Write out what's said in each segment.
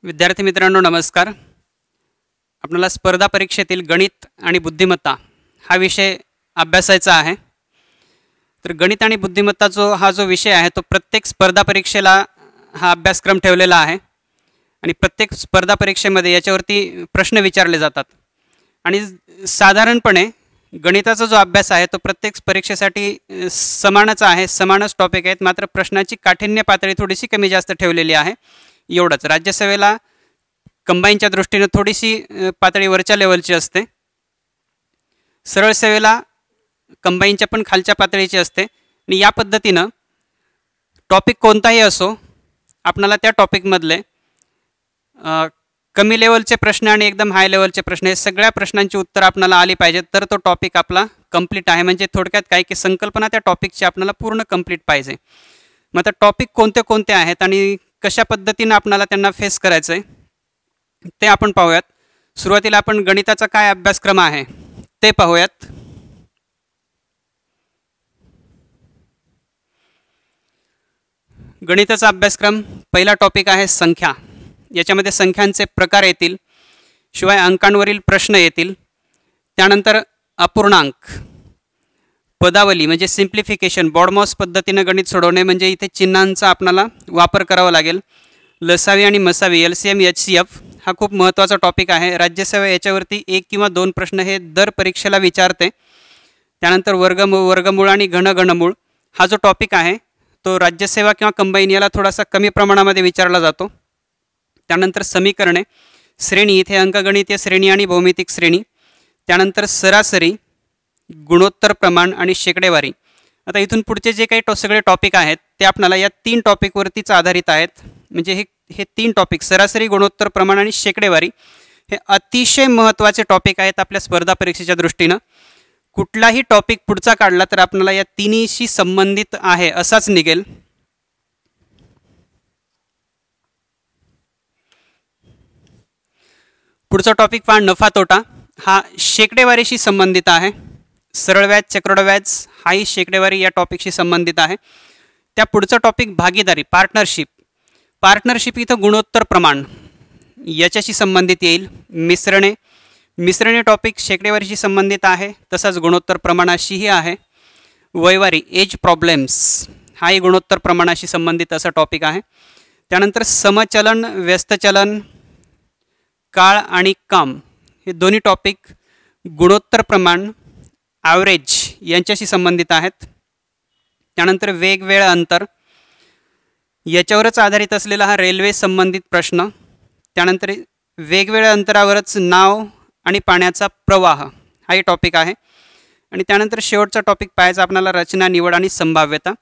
विद्यार्थी मित्रांनो नमस्कार. आपल्याला स्पर्धा परीक्षेतील गणित आणि बुद्धिमत्ता हा विषय अभ्यासायचा आहे. तर गणित आणि बुद्धिमत्ता जो विषय आहे तो प्रत्येक स्पर्धा परीक्षेला हा अभ्यासक्रम ठेवलेला आहे आणि प्रत्येक स्पर्धा परीक्षेमध्ये याच्यावरती प्रश्न विचारले जातात. आणि साधारणपणे गणिताचा जो अभ्यास आहे तो प्रत्येक परीक्षेसाठी समानच आहे, समानच टॉपिक आहेत, मात्र प्रश्नाची काठिण्य पातळी थोडीशी कमी जास्त ठेवलेली आहे. एवढंच. राज्यसेवेला कंबाईनच्या दृष्टीने थोडीशी पातळी वरच्या लेवलची असते, सरळ सेवेला कंबाईनच्या पण खालच्या पातळीची असते. आणि या पद्धतीनं टॉपिक कोणताही असो, आपणाला त्या टॉपिकमधले कमी लेवलचे प्रश्न आणि एकदम हाय लेवलचे प्रश्न हे सगळ्या प्रश्नांची उत्तर आपल्याला आली पाहिजेत, तर तो टॉपिक आपला कंप्लीट आहे. म्हणजे थोडक्यात काय की संकल्पना त्या टॉपिकची आपल्याला पूर्ण कंप्लीट पाहिजे. मग आता टॉपिक कोणते कोणते आहेत आणि कशा पद्धतीने आपल्याला त्यांना फेस करायचं आहे ते आपण पाहूयात. सुरुवातीला आपण गणिताचा काय अभ्यासक्रम आहे ते पाहूयात. गणिताचा अभ्यासक्रम पहिला टॉपिक आहे संख्या. याच्यामध्ये संख्यांचे प्रकार येतील, शिवाय अंकांवरील प्रश्न येतील. त्यानंतर अपूर्णांक, पदावली म्हणजे सिम्प्लिफिकेशन, बॉडमॉस पद्धतीने गणित सोडवणे म्हणजे इथे चिन्हांचा आपल्याला वापर करावा लागेल. लसावी आणि मसावी, LCM HCF हा खूप महत्त्वाचा टॉपिक आहे. राज्यसेवा याच्यावरती 1 किंवा 2 प्रश्न हे दर परीक्षेला विचारते. त्यानंतर वर्गमूळ आणि घनमूळ हा जो टॉपिक आहे तो राज्यसेवा किंवा कंबाईन याला थोडासा कमी प्रमाणामध्ये विचारला जातो. त्यानंतर समीकरणे, श्रेणी, इथे अंकगणितीय श्रेणी आणि भौमितिक श्रेणी. त्यानंतर सरासरी, गुणोत्तर प्रमाण आणि शेकडेवारी. आता इथून पुढचे जे काही सगळे टॉपिक आहेत ते आपल्याला या 3 टॉपिकवरतीच आधारित आहेत. म्हणजे हे 3 टॉपिक सरासरी, गुणोत्तर प्रमाण आणि शेकडेवारी हे अतिशय महत्त्वाचे टॉपिक आहेत आपल्या स्पर्धा परीक्षेच्या दृष्टीनं. कुठलाही टॉपिक पुढचा काढला तर आपल्याला या तिन्हीशी संबंधित आहे असाच निघेल. पुढचा टॉपिक पहा, नफा तोटा. हा शेकडेवारीशी संबंधित आहे. सरळ व्याज, चक्रवाढ व्याज हाही शेकडेवारी या टॉपिकशी संबंधित आहे. त्या पुढचा टॉपिक भागीदारी, पार्टनरशिप इथं गुणोत्तर प्रमाण याच्याशी संबंधित येईल. मिश्रणे टॉपिक शेकडेवारीशी संबंधित आहे, तसाच गुणोत्तर प्रमाणाशीही आहे. वैवारी, एज प्रॉब्लेम्स हाही गुणोत्तर प्रमाणाशी संबंधित असा टॉपिक आहे. त्यानंतर समचलन, व्यस्तचलन, काळ आणि काम हे दोन्ही टॉपिक गुणोत्तर प्रमाण, ॲव्हरेज यांच्याशी संबंधित आहेत. त्यानंतर वेग, वेळ, अंतर याच्यावरच आधारित असलेला हा रेल्वे संबंधित प्रश्न. त्यानंतर वेगवेगळ्या अंतरावरच नाव आणि पाण्याचा प्रवाह हाही टॉपिक आहे. आणि त्यानंतर शेवटचा टॉपिक पाहायचा आपल्याला रचना, निवड आणि संभाव्यता.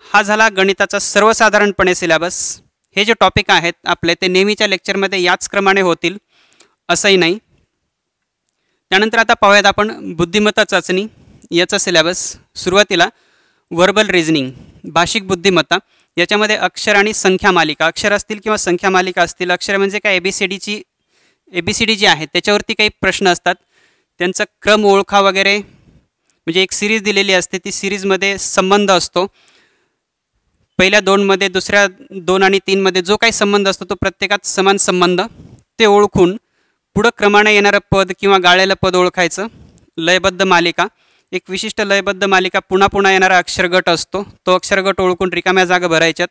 हा झाला गणिताचा सर्वसाधारणपणे सिलेबस. हे जे टॉपिक आहेत आपले ते नेहमीच्या लेक्चरमध्ये याच क्रमाने होतील असंही नाही. त्यानंतर आता पाहूयात आपण बुद्धिमत्ता चाचणी याचा सिलेबस. सुरुवातीला व्हर्बल रिझनिंग, भाषिक बुद्धिमत्ता. याच्यामध्ये अक्षर आणि संख्या मालिका, अक्षर असतील किंवा संख्या मालिका असतील. अक्षर म्हणजे काय, ABCD जी आहे त्याच्यावरती काही प्रश्न असतात, त्यांचा क्रम ओळखा वगैरे. म्हणजे एक सिरीज दिलेली असते, ती सिरीजमध्ये संबंध असतो. पहिल्या 2मध्ये, दुसऱ्या 2 आणि 3मध्ये जो काही संबंध असतो तो प्रत्येकात समान संबंध ते ओळखून पुढं क्रमाने येणारं पद किंवा गाळलेलं पद ओळखायचं. लयबद्ध मालिका, एक विशिष्ट लयबद्ध मालिका पुन्हा येणारा अक्षरगट असतो, तो अक्षरगट ओळखून रिकाम्या जागा भरायच्यात.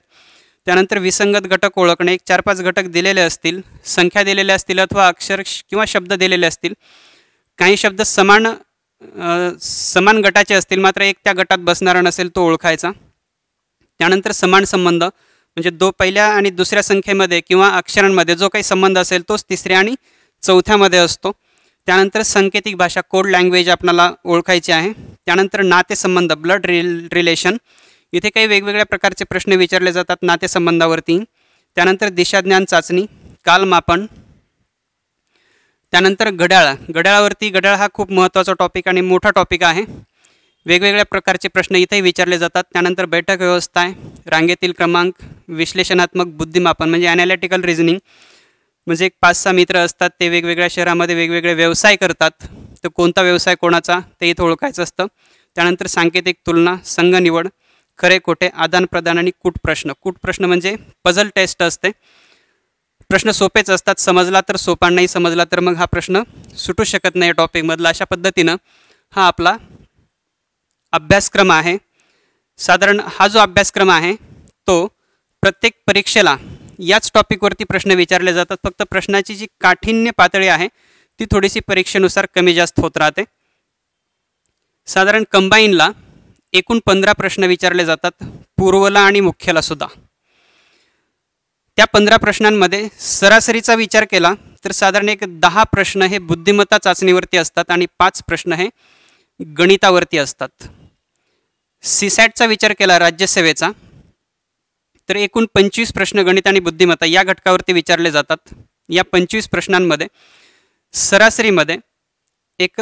त्यानंतर विसंगत घटक ओळखणे, एक 4-5 घटक दिलेले असतील, संख्या दिलेल्या असतील अथवा अक्षर किंवा शब्द दिलेले असतील. काही शब्द समान गटाचे असतील मात्र एक त्या गटात बसणारा नसेल तो ओळखायचा. त्यानंतर समान संबंध म्हणजे पहिल्या आणि दुसऱ्या संख्येमध्ये किंवा अक्षरांमध्ये जो काही संबंध असेल तोच तिसऱ्या आणि चौथ्यामध्ये असतो. त्यानंतर सांकेतिक भाषा, कोड लँग्वेज आपल्याला ओळखायची आहे. त्यानंतर नातेसंबंध, ब्लड रिलेशन, इथे काही वेगवेगळ्या प्रकारचे प्रश्न विचारले जातात नातेसंबंधावरती. त्यानंतर दिशाज्ञान चाचणी, कालमापन. त्यानंतर घड्याळ हा खूप महत्त्वाचा टॉपिक आणि मोठा टॉपिक आहे. वेगवेगळ्या प्रकारचे प्रश्न इथेही विचारले जातात. त्यानंतर बैठक व्यवस्था आहे, रांगेतील क्रमांक, विश्लेषणात्मक बुद्धिमापन म्हणजे ॲनालिटिकल रिझनिंग. म्हणजे एक 5-6 मित्र असतात, ते वेगवेगळ्या शहरामध्ये वेगवेगळे व्यवसाय करतात, तर कोणता व्यवसाय कोणाचा ते इथं ओळखायचं असतं. त्यानंतर सांकेतिक तुलना, संघ निवड, खरे खोटे, आदान प्रदान आणि कूट प्रश्न म्हणजे पझल टेस्ट असते. प्रश्न सोपेच असतात, समजला तर सोपा, नाही समजला तर मग हा प्रश्न सुटू शकत नाही टॉपिकमधला. अशा पद्धतीनं हा आपला अभ्यासक्रम आहे. साधारण हा जो अभ्यासक्रम आहे तो प्रत्येक परीक्षेला याच टॉपिकवरती प्रश्न विचारले जातात. फक्त प्रश्नाची जी काठिण्य पातळी आहे ती थोडीशी परीक्षेनुसार कमी जास्त होत राहते. साधारण कंबाईनला एकूण 15 प्रश्न विचारले जातात, पूर्वला आणि मुख्यला सुद्धा. त्या 15 प्रश्नांमध्ये सरासरीचा विचार केला तर साधारण एक 10 प्रश्न हे बुद्धिमत्ता चाचणीवरती असतात आणि 5 प्रश्न हे गणितावरती असतात. सीसॅटचा विचार केला राज्यसेवेचा तर एकूण 25 प्रश्न गणित आणि बुद्धिमत्ता या घटकावरती विचारले जातात. या 25 प्रश्नांमध्ये सरासरीमध्ये एक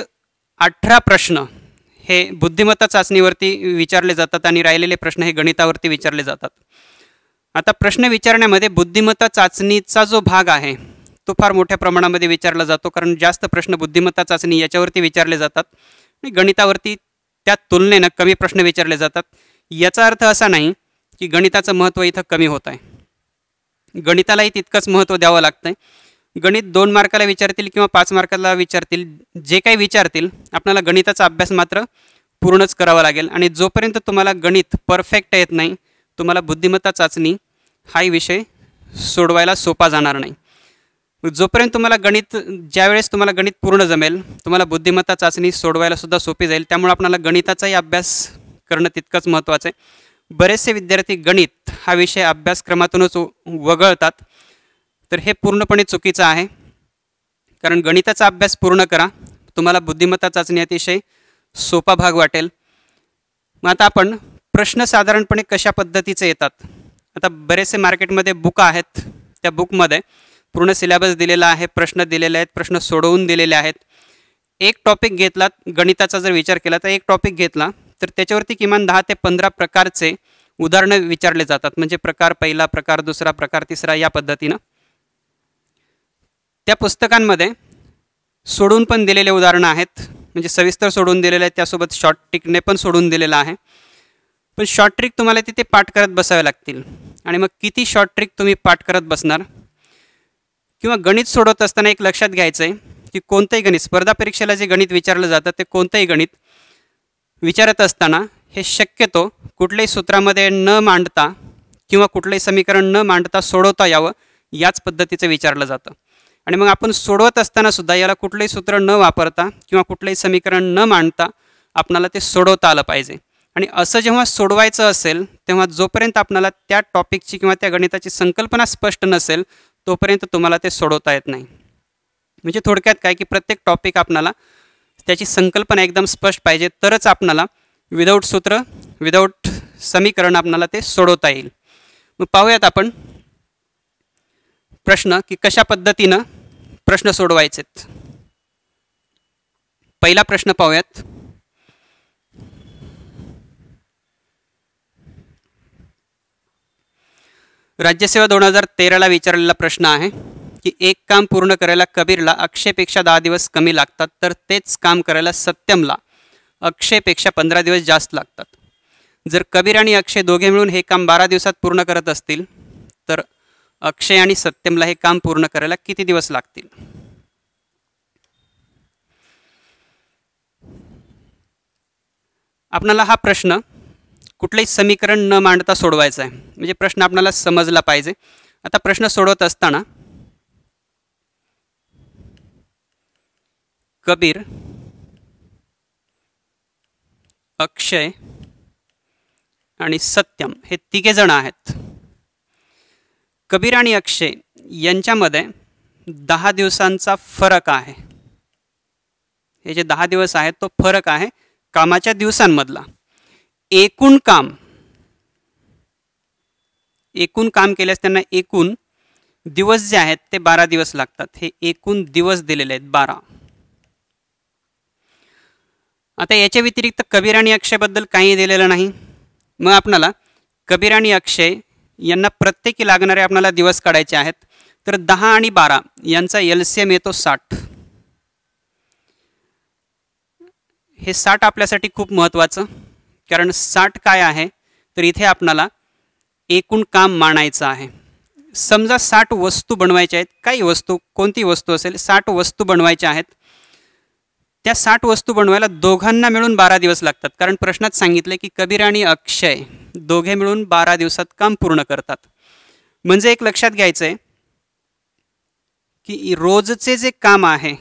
18 प्रश्न हे बुद्धिमत्ता चाचणीवरती विचारले जातात आणि राहिलेले प्रश्न हे गणितावरती विचारले जातात. आता प्रश्न विचारण्यामध्ये बुद्धिमत्ता चाचणीचा जो भाग आहे तो फार मोठ्या प्रमाणामध्ये विचारला जातो, कारण जास्त प्रश्न बुद्धिमत्ता चाचणी याच्यावरती विचारले जातात आणि गणितावरती त्या तुलनेनं कमी प्रश्न विचारले जातात. याचा अर्थ असा नाही की गणिताचं महत्त्व इथं कमी होत आहे. गणितालाही तितकंच महत्त्व द्यावं लागतं आहे. गणित 2 मार्काला विचारतील किंवा 5 मार्काला विचारतील, जे काही विचारतील आपल्याला गणिताचा अभ्यास मात्र पूर्णच करावा लागेल. आणि जोपर्यंत तुम्हाला गणित परफेक्ट येत नाही तुम्हाला बुद्धिमत्ता चाचणी हाही विषय सोडवायला सोपा जाणार नाही. जोपर्यंत तुम्हाला गणित, ज्यावेळेस तुम्हाला गणित पूर्ण जमेल तुम्हाला बुद्धिमत्ता चाचणी सोडवायला सुद्धा सोपी जाईल. त्यामुळे आपल्याला गणिताचाही अभ्यास करणं तितकंच महत्त्वाचं आहे. बरेचसे विद्यार्थी गणित हा विषय अभ्यासक्रमातूनच वगळतात, तर हे पूर्णपणे चुकीचं आहे. कारण गणिताचा अभ्यास पूर्ण करा, तुम्हाला बुद्धिमत्ता चाचणी अतिशय सोपा भाग वाटेल. मग आता आपण प्रश्न साधारणपणे कशा पद्धतीचे येतात. आता बरेचसे मार्केटमध्ये बुक आहेत, त्या बुकमध्ये पूर्ण सिलेबस दिलेला आहे, प्रश्न दिलेले आहेत, प्रश्न सोडवून दिलेले आहेत. एक टॉपिक घेतला, गणिताचा जर विचार केला तर एक टॉपिक घेतला तर त्याच्यावरती किमान 10 ते 15 प्रकारचे उदाहरणं विचारले जातात. म्हणजे प्रकार पहिला, प्रकार दुसरा, प्रकार तिसरा या पद्धतीनं. त्या पुस्तकांमध्ये सोडून पण दिलेले उदाहरणं आहेत, म्हणजे सविस्तर सोडून दिलेले आहेत, त्यासोबत शॉर्ट ट्रिकने पण सोडून दिलेलं आहे. पण शॉर्ट ट्रिक तुम्हाला तिथे पाठ करत बसावे लागतील आणि मग किती शॉर्ट ट्रिक तुम्ही पाठ करत बसणार. किंवा गणित सोडवत असताना एक लक्षात घ्यायचं आहे की कोणतंही गणित, स्पर्धा परीक्षेला जे गणित विचारलं जातं ते कोणतंही गणित विचारत असताना हे शक्यतो कुठल्याही सूत्रामध्ये न मांडता किंवा कुठलंही समीकरण न मांडता सोडवता यावं याच पद्धतीचं विचारलं जातं. आणि मग आपण सोडवत असताना सुद्धा याला कुठलंही सूत्र न वापरता किंवा कुठलंही समीकरण न मांडता आपणाला ते सोडवता आलं पाहिजे. आणि असं जेव्हा सोडवायचं असेल तेव्हा जोपर्यंत आपणाला त्या टॉपिकची किंवा त्या गणिताची संकल्पना स्पष्ट नसेल तोपर्यंत तुम्हाला ते सोडवता येत नाही. म्हणजे थोडक्यात काय की प्रत्येक टॉपिक आपणाला त्याची संकल्पना एकदम स्पष्ट पाहिजे, तरच आपणाला विदाऊट सूत्र, विदाऊट समीकरण आपणाला ते सोडवता येईल. मग पाहूयात आपण प्रश्न की कशा पद्धतीनं प्रश्न सोडवायचेत. पहिला प्रश्न पाहूयात. राज्यसेवा 2013ला विचारलेला प्रश्न आहे की एक काम पूर्ण करायला कबीरला अक्षयपेक्षा 10 दिवस कमी लागतात, तर तेच काम करायला सत्यमला अक्षयपेक्षा 15 दिवस जास्त लागतात. जर कबीर आणि अक्षय दोघे मिळून हे काम 12 दिवसात पूर्ण करत असतील तर अक्षय आणि सत्यमला हे काम पूर्ण करायला किती दिवस लागतील. आपणाला हा प्रश्न कुठलंही समीकरण न मांडता सोडवायचा आहे, म्हणजे प्रश्न आपणाला समजला पाहिजे. आता प्रश्न सोडवत असताना कबीर, अक्षय आणि सत्यम हे तिघे जण आहेत. कबीर आणि अक्षय यांच्यामध्ये 10 दिवसांचा फरक आहे. हे जे 10 दिवस आहेत तो फरक आहे कामाच्या दिवसांमधला. एकूण काम केल्यास त्यांना एकूण दिवस जे आहेत ते 12 दिवस लागतात. हे एकूण दिवस दिलेले आहेत 12. आता याच्या व्यतिरिक्त कबीर आणि अक्षयबद्दल काही दिलेलं नाही. मग आपणाला कबीर आणि अक्षय यांना प्रत्येकी लागणारे आपल्याला दिवस काढायचे आहेत. तर 10 आणि 12 यांचा LCM येतो 60. हे 60 आपल्यासाठी खूप महत्त्वाचं, कारण 60 काय आहे तर इथे आपणाला एकूण काम मानायचं आहे. समजा 60 वस्तू बनवायच्या आहेत, काही वस्तू, कोणती वस्तू असेल, 60 वस्तू बनवायच्या आहेत. त्या 60 वस्तू बनवायला दोघांना मिळून 12 दिवस लागतात, कारण प्रश्नात सांगितले की कबीर आणि अक्षय दोघे मिळून 12 दिवसात काम पूर्ण करतात. म्हणजे एक लक्षात घ्यायचं आहे की रोजचे जे काम आहे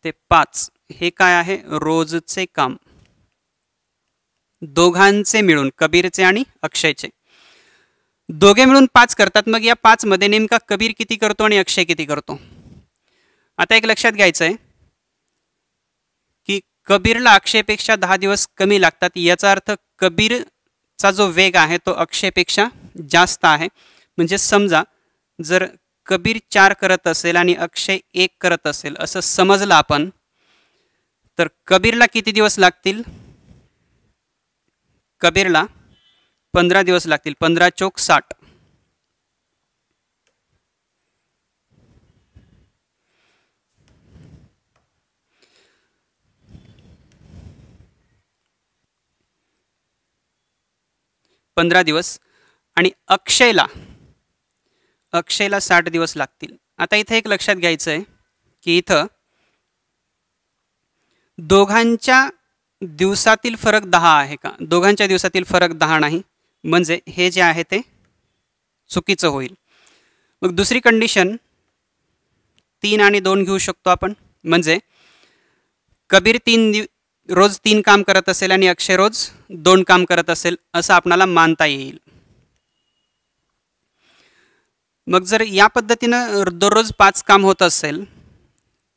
ते 5, हे काय आहे, रोजचे काम, दोघांचे मिळून, कबीरचे आणि अक्षयचे दोघे मिळून 5 करतात. मग या 5 मध्ये नेमका कबीर किती करतो आणि अक्षय किती करतो. आता एक लक्षात घ्यायचं आहे की कबीरला अक्षयपेक्षा 10 दिवस कमी लागतात. याचा अर्थ कबीरचा जो वेग आहे तो अक्षयपेक्षा जास्त आहे. म्हणजे समजा जर कबीर 4 करत असेल आणि अक्षय 1 करत असेल असं समजलं आपण, तर कबीरला किती दिवस लागतील, कबीरला 15 दिवस लागतील. 15 चोक 60. दिवस आणि अक्षयला 60 दिवस लागतील. आता इथे एक लक्षात घ्यायचं आहे की इथं दोघांच्या दिवसातील फरक 10 आहे का, दोघांच्या दिवसातील फरक 10 नाही, म्हणजे हे जे आहे ते चुकीचं होईल. मग दुसरी कंडिशन 3 आणि 2 घेऊ शकतो आपण. म्हणजे कबीर रोज 3 काम करत असेल आणि अक्षय रोज 2 काम करत असेल असं आपणाला मानता येईल. मग जर या पद्धतीनं दररोज 5 काम होत असेल,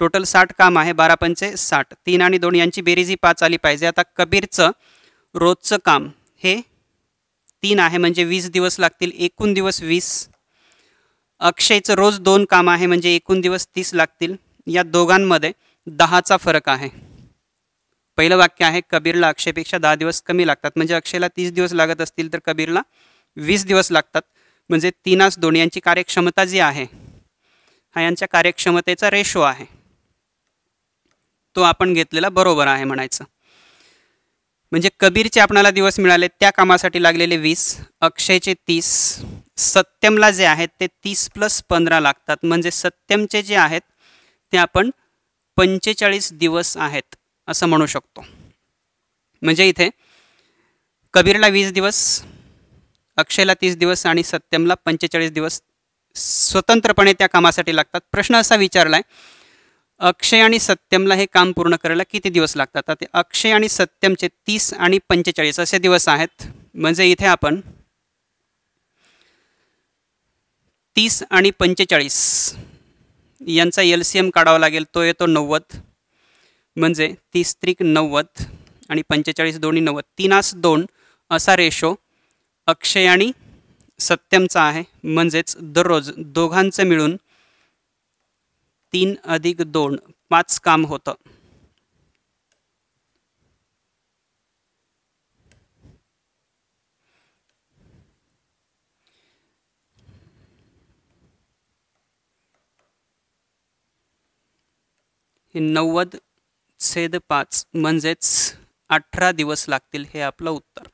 टोटल 60 काम आहे, 12 पंचे 60, 3 आणि 2 यांची बेरीज ही 5 आली पाहिजे. आता कबीरचं रोजचं काम हे 3 आहे म्हणजे 20 दिवस लागतील, एकूण दिवस 20. अक्षयचं रोज 2 काम आहे म्हणजे एकूण दिवस 30 लागतील. या दोघांमध्ये 10चा फरक आहे. पहिलं वाक्य आहे कबीरला अक्षयपेक्षा 10 दिवस कमी लागतात, म्हणजे अक्षयला 30 दिवस लागत असतील तर कबीरला 20 दिवस लागतात. म्हणजे 3:2 यांची कार्यक्षमता जी आहे हा यांच्या कार्यक्षमतेचा रेशो आहे, तो आपण घेतलेला बरोबर आहे म्हणायचं. म्हणजे कबीरचे आपणाला दिवस मिळाले त्या कामासाठी लागलेले 20, अक्षयचे 30, सत्यमला जे आहेत ते 30 + 15 लागतात. म्हणजे सत्यमचे जे आहेत ते आपण 45 दिवस आहेत असं म्हणू शकतो. म्हणजे इथे कबीरला 20 दिवस, अक्षयला 30 दिवस आणि सत्यमला 45 दिवस स्वतंत्रपणे त्या कामासाठी लागतात. प्रश्न असा विचारलाय अक्षय आणि सत्यमला हे काम पूर्ण करायला किती दिवस लागतात. तर ते अक्षय आणि सत्यमचे 30 आणि 45 असे दिवस आहेत. म्हणजे इथे आपण 30 आणि 45 यांचा LCM काढावा लागेल, तो येतो 90. म्हणजे 30 त्रिक 90 आणि 45 दोन्ही 90, 3:2 असा रेशो अक्षय आणि सत्यमचा आहे. म्हणजेच दररोज दोघांचं मिळून 3 + 2 5 काम होतं. हे 90/5 म्हणजेच 18 दिवस लागतील. हे आपलं उत्तर.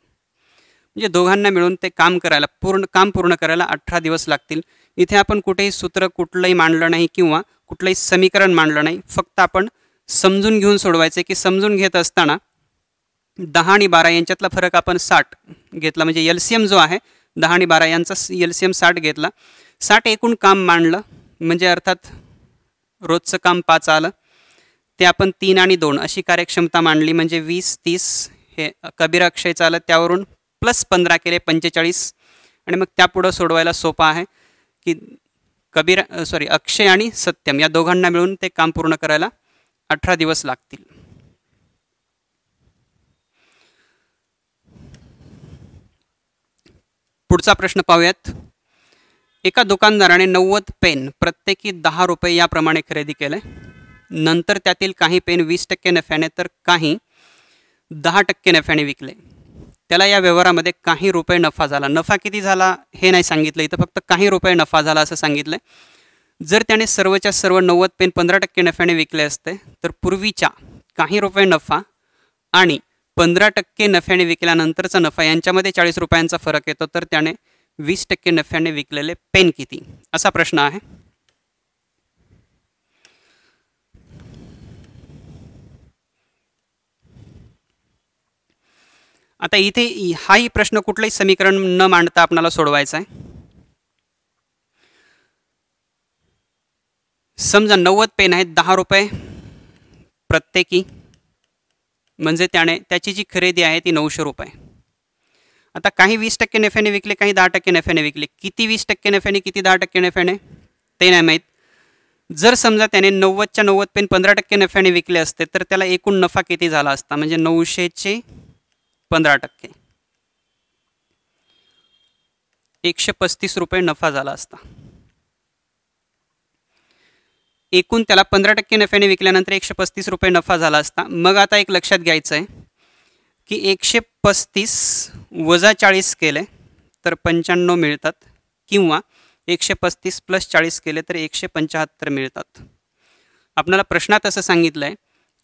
म्हणजे दोघांना मिळून ते काम पूर्ण करायला 18 दिवस लागतील. इथे आपण कुठेही सूत्र कुठलंही मांडलं नाही किंवा कुठलंही समीकरण मांडलं नाही, फक्त आपण समजून घेऊन सोडवायचे. की समजून घेत असताना 10 आणि 12 यांच्यातला फरक आपण 60 घेतला, म्हणजे LCM जो आहे 10 आणि 12 यांचा LCM 60 घेतला. 60 एकूण काम मांडलं, म्हणजे अर्थात रोजचं काम 5 आलं. ते आपण 3 आणि 2 अशी कार्यक्षमता मांडली, म्हणजे 20 30 हे कबीर अक्षयचं आलं. त्यावरून +15 केले 45. आणि मग त्यापुढं सोडवायला सोपं आहे की अक्षय आणि सत्यम या दोघांना मिळून ते काम पूर्ण करायला 18 दिवस लागतील. पुढचा प्रश्न पाहूयात. एका दुकानदाराने 90 पेन प्रत्येकी 10 रुपये याप्रमाणे खरेदी केले. नंतर त्यातील काही पेन 20% नफ्याने तर काही 10% नफ्याने विकले. त्याला या व्यवहारामध्ये काही रुपये नफा झाला. नफा किती झाला हे नाही सांगितलं, इथं फक्त काही रुपये नफा झाला असं सांगितलं. जर त्याने सर्वच्या सर्व 90 पेन 15% नफ्याने विकले असते तर पूर्वीच्या काही रुपये नफा आणि 15% नफ्याने विकल्यानंतरचा नफा यांच्यामध्ये 40 रुपयांचा फरक येतो. तर त्याने 20% नफ्याने विकलेले पेन किती, असा प्रश्न आहे. आता इथे हाही प्रश्न कुठलाही समीकरण न मांडता आपल्याला सोडवायचा आहे. समजा 90 पेन आहेत 10 रुपये प्रत्येकी, म्हणजे त्याची जी खरेदी आहे ती 900 रुपये. आता काही 20% नफ्याने विकले, काही 10% नफ्याने विकले. किती 20% नफ्याने, किती 10% नफ्याने ते नाही माहीत. जर समजा त्याने 90च्या 90 पेन 15% नफ्याने विकले असते तर त्याला एकूण नफा किती झाला असता, म्हणजे 900चे 15%, 135 रुपये नफा झाला असता. एकूण त्याला 15% नफ्याने विकल्यानंतर 135 रुपये नफा झाला असता. मग आता एक लक्षात घ्यायचं आहे की 135 वजा 40 केले तर 95 मिळतात, किंवा 135 प्लस 40 केले तर 175 मिळतात. आपल्याला प्रश्नात असं सांगितलं आहे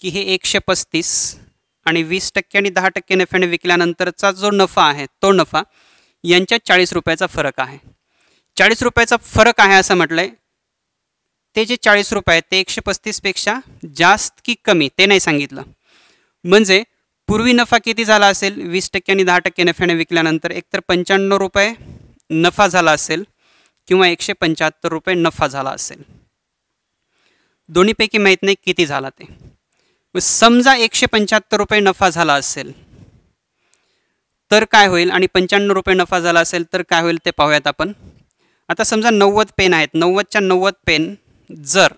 की हे 135 आणि 20% आणि 10% नफ्याने विकल्यानंतरचा जो नफा आहे तो नफा यांच्यात 40 रुपयाचा फरक आहे. 40 रुपयाचा फरक आहे असं म्हटलंय. ते जे 40 रुपये आहेत ते 135 पेक्षा जास्त की कमी ते नाही सांगितलं. म्हणजे पूर्वी नफा किती झाला असेल 20% आणि 10% नफ्याने विकल्यानंतर, एकतर 95 रुपये नफा झाला असेल किंवा 175 रुपये नफा झाला असेल. दोन्हीपैकी माहीत नाही किती झाला ते. समजा 175 रुपये नफा झाला असेल तर काय होईल, आणि 95 रुपये नफा झाला असेल तर काय होईल ते पाहूयात आपण. आता समजा 90 पेन आहेत, 90च्या 90 पेन जर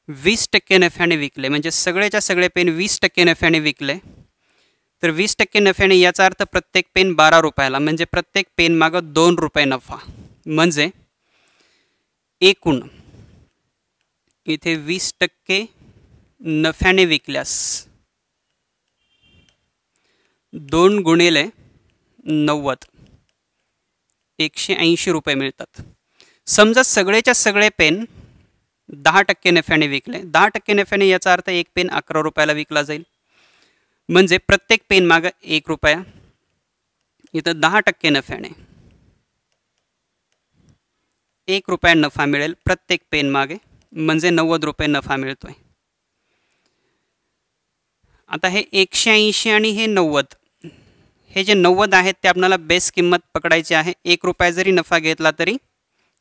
20% नफ्याने विकले, म्हणजे सगळेच्या सगळे पेन 20% नफ्याने विकले, तर 20% नफ्याने याचा अर्थ प्रत्येक पेन 12 रुपयाला, म्हणजे प्रत्येक पेन मागं 2 रुपये नफा. म्हणजे एकूण इथे 20% नफ्याने विकल्यास 2 गुणिले 90 180 रुपये मिळतात. समजा सगळेच्या सगळे पेन 10% नफ्याने विकले, 10% नफ्याने याचा अर्थ एक पेन 11 रुपयाला विकला जाईल, म्हणजे प्रत्येक पेन मागं 1 रुपया. इथं 10% नफ्याने 1 रुपया नफा मिळेल प्रत्येक पेन मागे, म्हणजे 90 रुपये नफा मिळतोय. आता हे 180 आणि हे 90, हे जे 90 आहेत ते आपल्याला बेस किंमत पकडायची आहे. 1 रुपया जरी नफा घेतला तरी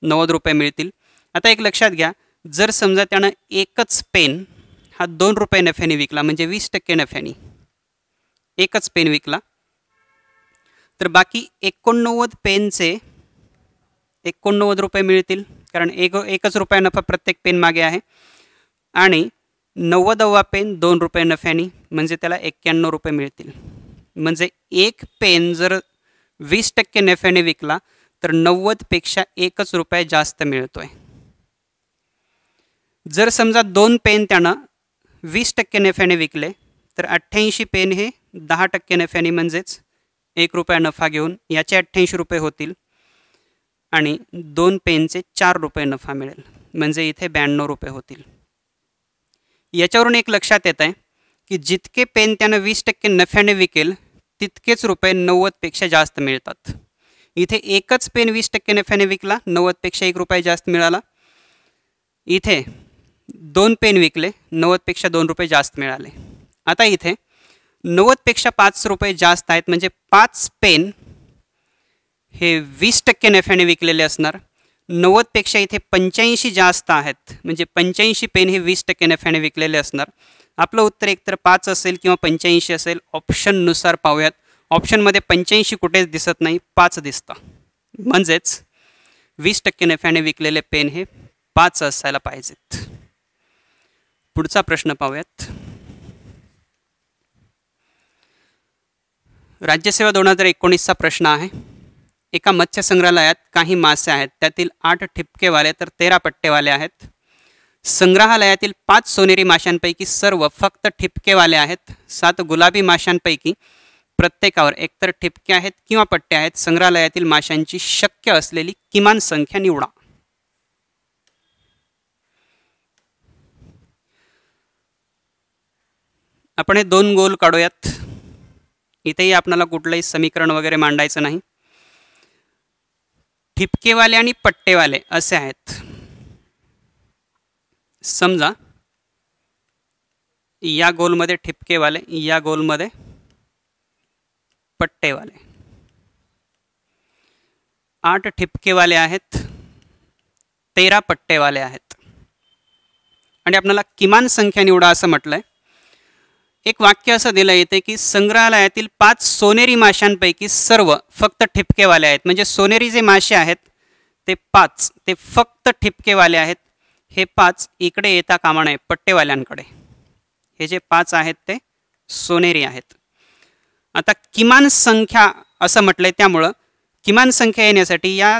90 रुपये मिळतील. आता एक लक्षात घ्या, जर समजा त्यानं एकच पेन हा 2 रुपये नफ्याने विकला, म्हणजे 20% नफ्याने एकच पेन विकला, तर बाकी 89 पेनचे 89 रुपये मिळतील, कारण एकच रुपया नफा प्रत्येक पेन मागे आहे. आणि 90वा पेन 2 रुपये नफ्याने, म्हणजे त्याला 91 रुपये मिळतील. म्हणजे एक पेन जर 20% नफ्याने विकला तर 90 पेक्षा 1 रुपया जास्त मिळतोय. जर समजा 2 पेन त्यानं 20% नफ्याने विकले तर 88 पेन हे 10% नफ्याने, म्हणजेच 1 रुपया नफा घेऊन याचे 88 रुपये होतील, आणि 2 पेनचे 4 रुपये नफा मिळेल, म्हणजे इथे 92 रुपये होतील. याच्यावरून एक लक्षात येत आहे की जितके पेन त्यानं 20% नफ्याने विकेल तितकेच रुपये 90 पेक्षा जास्त मिळतात. इथे एकच पेन 20% नफ्याने विकला, 90 पेक्षा 1 रुपया जास्त मिळाला. इथे 2 पेन विकले, 90 पेक्षा 2 रुपये जास्त मिळाले. आता इथे 90 पेक्षा 5 रुपये जास्त आहेत, म्हणजे 5 पेन हे 20% नफ्याने विकलेले असणार. 90 पेक्षा इथे 85 जास्त आहेत, म्हणजे 85 पेन हे 20% नफ्याने विकलेले असणार. आपलं उत्तर एकतर 5 असेल किंवा 85 असेल. ऑप्शननुसार पाहूयात. ऑप्शनमध्ये 85 कुठेच दिसत नाही, 5 दिसतं, म्हणजेच 20% नफ्याने विकलेले पेन हे 5 असायला पाहिजेत. पुढचा प्रश्न पाहूयात. राज्यसेवा 2019चा प्रश्न आहे. एका मत्स्य संग्रहालयात काही मासे आहेत, त्यातील 8 ठिपकेवाले तर 13 पट्टेवाले आहेत. संग्रहालयातील 5 सोनेरी माशांपैकी सर्व फक्त ठिपकेवाले आहेत. 7 गुलाबी माशांपैकी प्रत्येकावर एकतर ठिपके आहेत किंवा पट्टे आहेत. संग्रहालयातील माशांची शक्य असलेली किमान संख्या निवडा. आपण हे 2 गोल काढूयात. इथेही आपल्याला कुठलंही समीकरण वगैरे मांडायचं नाही. ठिपकेवाले आणि पट्टेवाले असे आहेत. समजा या गोलमध्ये ठिपकेवाले, या गोलमध्ये पट्टेवाले. 8 ठिपकेवाले आहेत, 13 पट्टेवाले आहेत. आणि आपल्याला किमान संख्या निवडा असं म्हटलंय. एक वाक्य असं दिलं येते की संग्रहालयातील 5 सोनेरी माशांपैकी सर्व फक्त ठिपकेवाले आहेत. म्हणजे सोनेरी जे मासे आहेत ते 5 ते फक्त ठिपकेवाले आहेत. हे 5 इकडे येता कामा नये पट्टेवाल्यांकडे. हे जे 5 आहेत ते सोनेरी आहेत. आता किमान संख्या असं म्हटलंय, त्यामुळं किमान संख्या येण्यासाठी या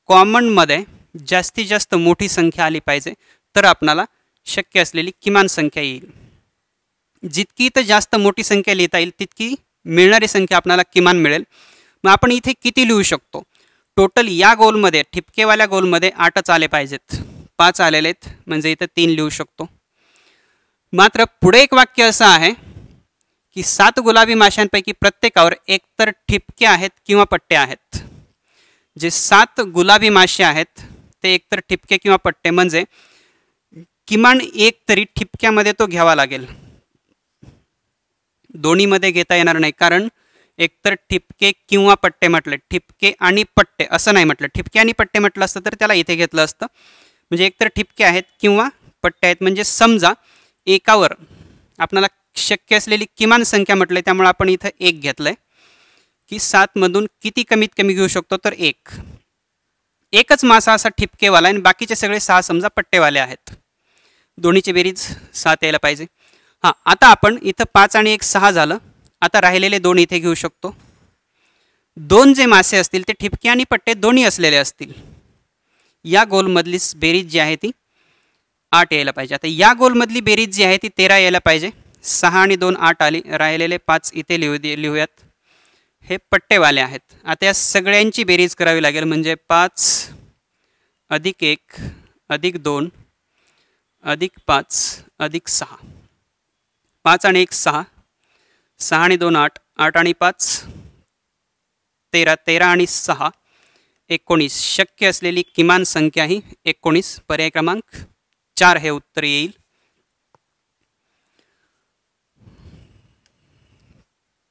कॉमनमध्ये जास्तीत जास्त मोठी संख्या आली पाहिजे, तर आपणाला शक्य असलेली किमान संख्या येईल. जितकी इथं जास्त मोठी संख्या लिहिता येईल तितकी मिळणारी संख्या आपल्याला किमान मिळेल. मग आपण इथे किती लिहू शकतो? टोटल या गोलमध्ये, ठिपकेवाल्या गोलमध्ये 8च आले पाहिजेत. 5 आलेले आहेत, म्हणजे इथं 3 लिहू शकतो. मात्र पुढे एक वाक्य असं आहे की 7 गुलाबी माशांपैकी प्रत्येकावर एकतर ठिपके आहेत किंवा पट्टे आहेत. जे 7 गुलाबी मासे आहेत ते एकतर ठिपके किंवा पट्टे, म्हणजे किमान एक तरी ठिपक्यामध्ये तो घ्यावा लागेल. दोन्हीमध्ये घेता येणार नाही, कारण एकतर ठिपके किंवा पट्टे म्हटले, ठिपके आणि पट्टे असं नाही म्हटलं. ठिपके आणि पट्टे म्हटलं असतं तर त्याला इथे घेतलं असतं. म्हणजे एकतर ठिपके आहेत किंवा पट्टे आहेत. म्हणजे समजा एकावर आपल्याला शक्य असलेली किमान संख्या म्हटले, त्यामुळे आपण इथं 1 घेतलंय की 7 मधून किती कमीत कमी घेऊ शकतो, तर 1. एकच मासा असा ठिपकेवाला आणि बाकीचे सगळे 6 समजा पट्टेवाले आहेत. दोन्हीची बेरीज 7 यायला पाहिजे. हां, आता आपण इथं 5 आणि 1 6 झालं. आता राहिलेले 2 इथे घेऊ शकतो. 2 जे मासे असतील ते ठिपके आणि पट्टे दोन्ही असलेले असतील. या गोलमधली बेरीज जी आहे ती 8 यायला पाहिजे. आता या गोलमधली बेरीज जी आहे ती 13 यायला पाहिजे. 6 आणि 2 8 आली. राहिलेले 5 इथे लिहूयात. हे पट्टेवाले आहेत. आता या सगळ्यांची बेरीज करावी लागेल. म्हणजे 5 अधिक 1 अधिक 2 अधिक 5 अधिक 6. 5 आणि 1 6, 6 आणि 2 8, 8 आणि 5 13, 13 आणि 6 19. शक्य असलेली किमान संख्या ही 19. पर्याय क्रमांक 4 हे उत्तर येईल.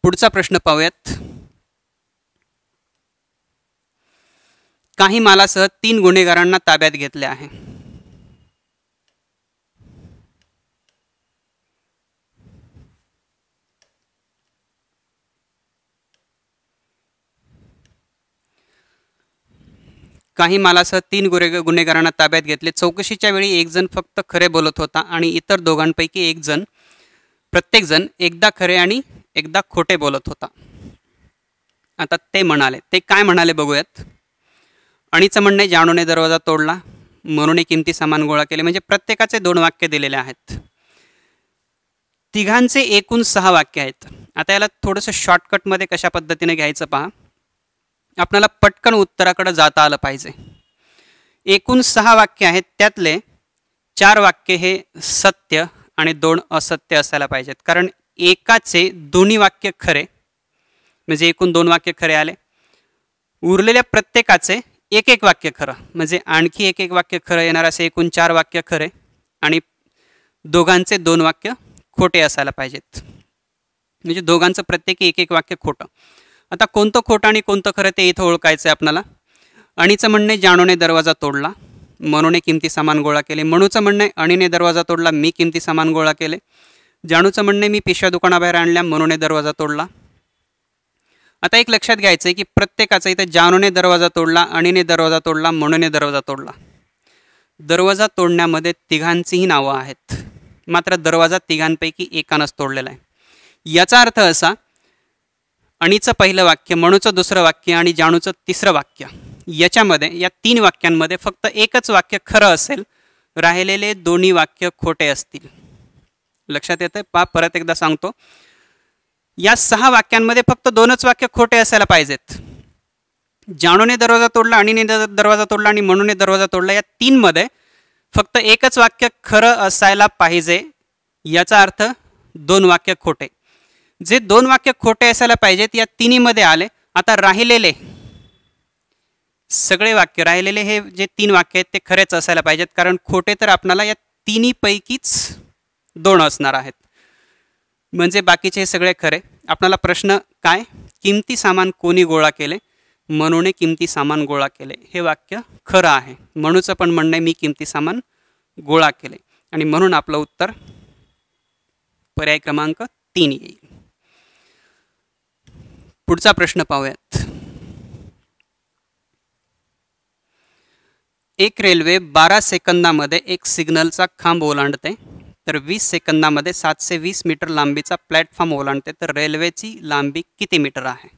पुढचा प्रश्न पाहूयात. काही मालासह 3 गुन्हेगारांना ताब्यात घेतले आहे. काही मालासह 3 गुन्हेगारांना ताब्यात घेतले. चौकशीच्या वेळी एक जण फक्त खरे बोलत होता आणि इतर दोघांपैकी प्रत्येक जण एकदा खरे आणि एकदा खोटे बोलत होता. आता ते काय म्हणाले बघूयात. अणीचं म्हणणे, जानूने दरवाजा तोडला, मनूने किमती सामान गोळा केले. म्हणजे प्रत्येकाचे 2 वाक्य दिलेले आहेत. तिघांचे एकूण 6 वाक्य आहेत. आता याला थोडंसं शॉर्टकटमध्ये कशा पद्धतीने घ्यायचं पहा. आपल्याला पटकन उत्तराकडे जाता आलं पाहिजे. एकूण 6 वाक्य आहेत, त्यातले 4 वाक्य हे सत्य आणि 2 असत्य असायला पाहिजेत. कारण एकाचे दोन्ही वाक्य खरे, म्हणजे एकूण 2 वाक्य खरे आले. उरलेल्या प्रत्येकाचे एक एक वाक्य खरं, म्हणजे आणखी एक एक वाक्य खरं येणार. असे एकूण 4 वाक्य खरे आणि दोघांचे 2 वाक्य खोटे असायला पाहिजेत. म्हणजे दोघांचं प्रत्येकी एक एक वाक्य खोटं. आता कोणतं खोटं आणि कोणतं खरं ते इथं ओळखायचं आहे आपल्याला. अणीचं म्हणणे, जानूने दरवाजा तोडला, मनूने किमती सामान गोळा केले. मनूचं म्हणणे, अणीने दरवाजा तोडला, मी किमती सामान गोळा केले. जानूचं म्हणणे, मी पिशव्या दुकानाबाहेर आणल्या, मनूने दरवाजा तोडला. आता एक लक्षात घ्यायचं आहे की प्रत्येकाचं इथं जानूने दरवाजा तोडला, अणीने दरवाजा तोडला, मनूने दरवाजा तोडला. दरवाजा तोडण्यामध्ये तिघांचीही नावं आहेत, मात्र दरवाजा तिघांपैकी एकानंच तोडलेला आहे. याचा अर्थ असा, अणीचं पहिलं वाक्य, मनूचं दुसरं वाक्य आणि जानूचं तिसरं वाक्य, याच्यामध्ये या 3 वाक्यांमध्ये फक्त एकच वाक्य खरं असेल, राहिलेले दोन्ही वाक्य खोटे असतील. लक्षात येतं? परत एकदा सांगतो. या 6 वाक्यांमध्ये फक्त 2च वाक्य खोटे असायला पाहिजेत. जानूने दरवाजा तोडला, अणीने दरवाजा तोडला आणि मनूने दरवाजा तोडला. या 3 मध्ये फक्त एकच वाक्य खरं असायला पाहिजे. याचा अर्थ 2 वाक्य खोटे. जे 2 वाक्य खोटे असायला पाहिजेत या 3मध्ये आले. आता राहिलेले सगळे वाक्य, राहिलेले हे जे 3 वाक्य आहेत ते खरेच असायला पाहिजेत, कारण खोटे तर आपणाला या तिन्हीपैकीच 2 असणार आहेत, म्हणजे बाकीचे हे सगळे खरे. आपणाला प्रश्न काय, किमती सामान कोणी गोळा केले, म्हणून किमती सामान गोळा केले, हे वाक्य खरं आहे. म्हणूचं पण म्हणणं आहे मी किमती सामान गोळा केले, आणि म्हणून आपलं उत्तर पर्याय क्रमांक 3 येईल. पुढचा प्रश्न पाहूयात. एक रेल्वे 12 सेकंदामध्ये एक सिग्नलचा खांब ओलांडते, तर 20 सेकंदामध्ये 720 मीटर लांबीचा प्लॅटफॉर्म ओलांडते, तर रेल्वेची लांबी किती मीटर आहे?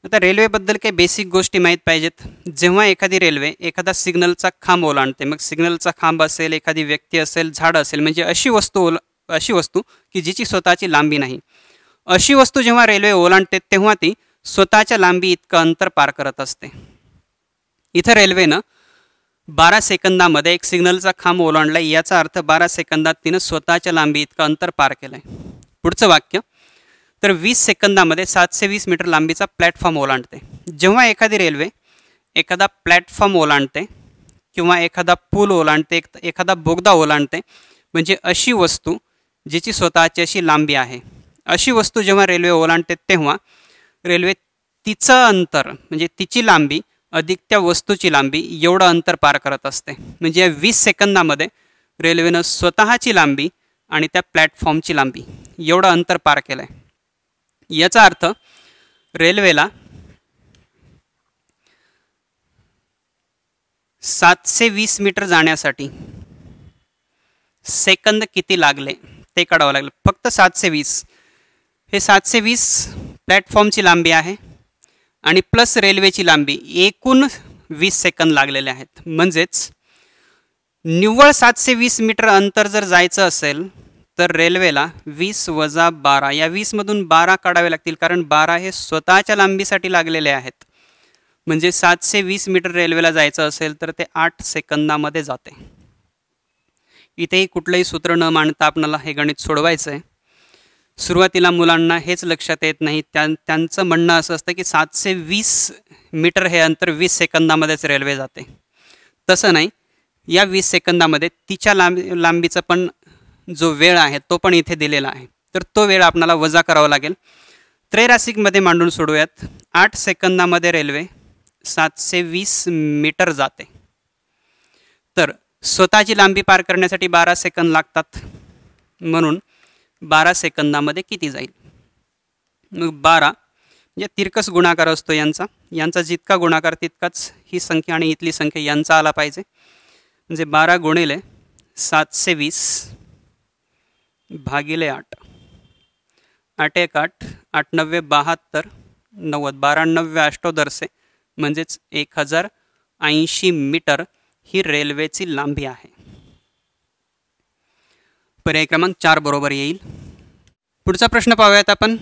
आता रेल्वेबद्दल काही बेसिक गोष्टी माहीत पाहिजेत. जेव्हा एखादी रेल्वे एखादा सिग्नलचा खांब ओलांडते, मग सिग्नलचा खांब असेल, एखादी व्यक्ती असेल, झाड असेल, म्हणजे अशी वस्तू की जिची स्वतःची लांबी नाही, अशी वस्तू जेव्हा रेल्वे ओलांडते तेव्हा ती स्वतःच्या लांबी इतकं अंतर पार करत असते. इथं रेल्वेनं 12 सेकंदामध्ये एक सिग्नलचा खांब ओलांडला, याचा अर्थ 12 सेकंदात तिनं स्वतःच्या लांबी इतकं अंतर पार केलं आहे. पुढचं वाक्य, तर 20 सेकंदामध्ये 720 मीटर लांबीचा प्लॅटफॉर्म ओलांडते. जेव्हा एखादी रेल्वे एखादा प्लॅटफॉर्म ओलांडते किंवा एखादा पूल ओलांडते, एखादा बोगदा ओलांडते, म्हणजे अशी वस्तू जिची स्वतःची अशी लांबी आहे, अशी वस्तू जेव्हा रेल्वे ओलांडते तेव्हा रेल्वे तिचं अंतर म्हणजे तिची लांबी अधिक त्या वस्तूची लांबी एवढं अंतर पार करत असते. म्हणजे या 20 सेकंदामध्ये रेल्वेनं स्वतःची लांबी आणि त्या प्लॅटफॉर्मची लांबी एवढं अंतर पार केलं आहे. याचा अर्थ रेल्वेला 720 मीटर जाण्यासाठी सेकंद किती लागले ते काढावं लागलं. फक्त 720, हे 720 प्लॅटफॉर्मची लांबी आहे आणि प्लस रेल्वेची लांबी, एकूण 20 सेकंद लागलेले आहेत. म्हणजेच निव्वळ 720 मीटर अंतर जर जायचं असेल तर रेल्वेला 20 वजा 12, या 20मधून 12 काढावे लागतील, कारण 12 हे स्वतःच्या लांबीसाठी लागलेले आहेत. म्हणजे 720 मीटर रेल्वेला जायचं असेल तर ते 8 सेकंदामध्ये जाते. इथेही कुठलंही सूत्र न मांडता आपल्याला हे गणित सोडवायचं आहे. सुरुवातीला मुलांना हेच लक्षात येत नाही, त्यांचं म्हणणं असं असतं की 720 मीटर हे अंतर 20 सेकंदामध्येच रेल्वे जाते. तसं नाही, या 20 सेकंदामध्ये तिच्या लांबीचा पण जो वेळ आहे तो पण इथे दिलेला आहे, तर तो वेळ आपल्याला वजा करावा लागेल. त्रैरासिकमध्ये मांडून सोडूयात. 8 सेकंदामध्ये रेल्वे 720 मीटर जाते, तर स्वतःची लांबी पार करण्यासाठी 12 सेकंद लागतात, म्हणून 12 सेकंदामध्ये किती जाईल? मग 12 म्हणजे तिरकस गुणाकार असतो यांचा जितका गुणाकार तितकाच ही संख्या आणि इथली संख्या यांचा आला पाहिजे. म्हणजे 12 गुणिले 720 भागिले 8, 8 1 8, 8 9 72, 90, 12 9 अष्टोदरसे, म्हणजेच 1080 मीटर ही रेल्वेची लांबी आहे. पर्याय क्रमांक 4 बरोबर येईल. पुढचा प्रश्न पाहूयात आपण.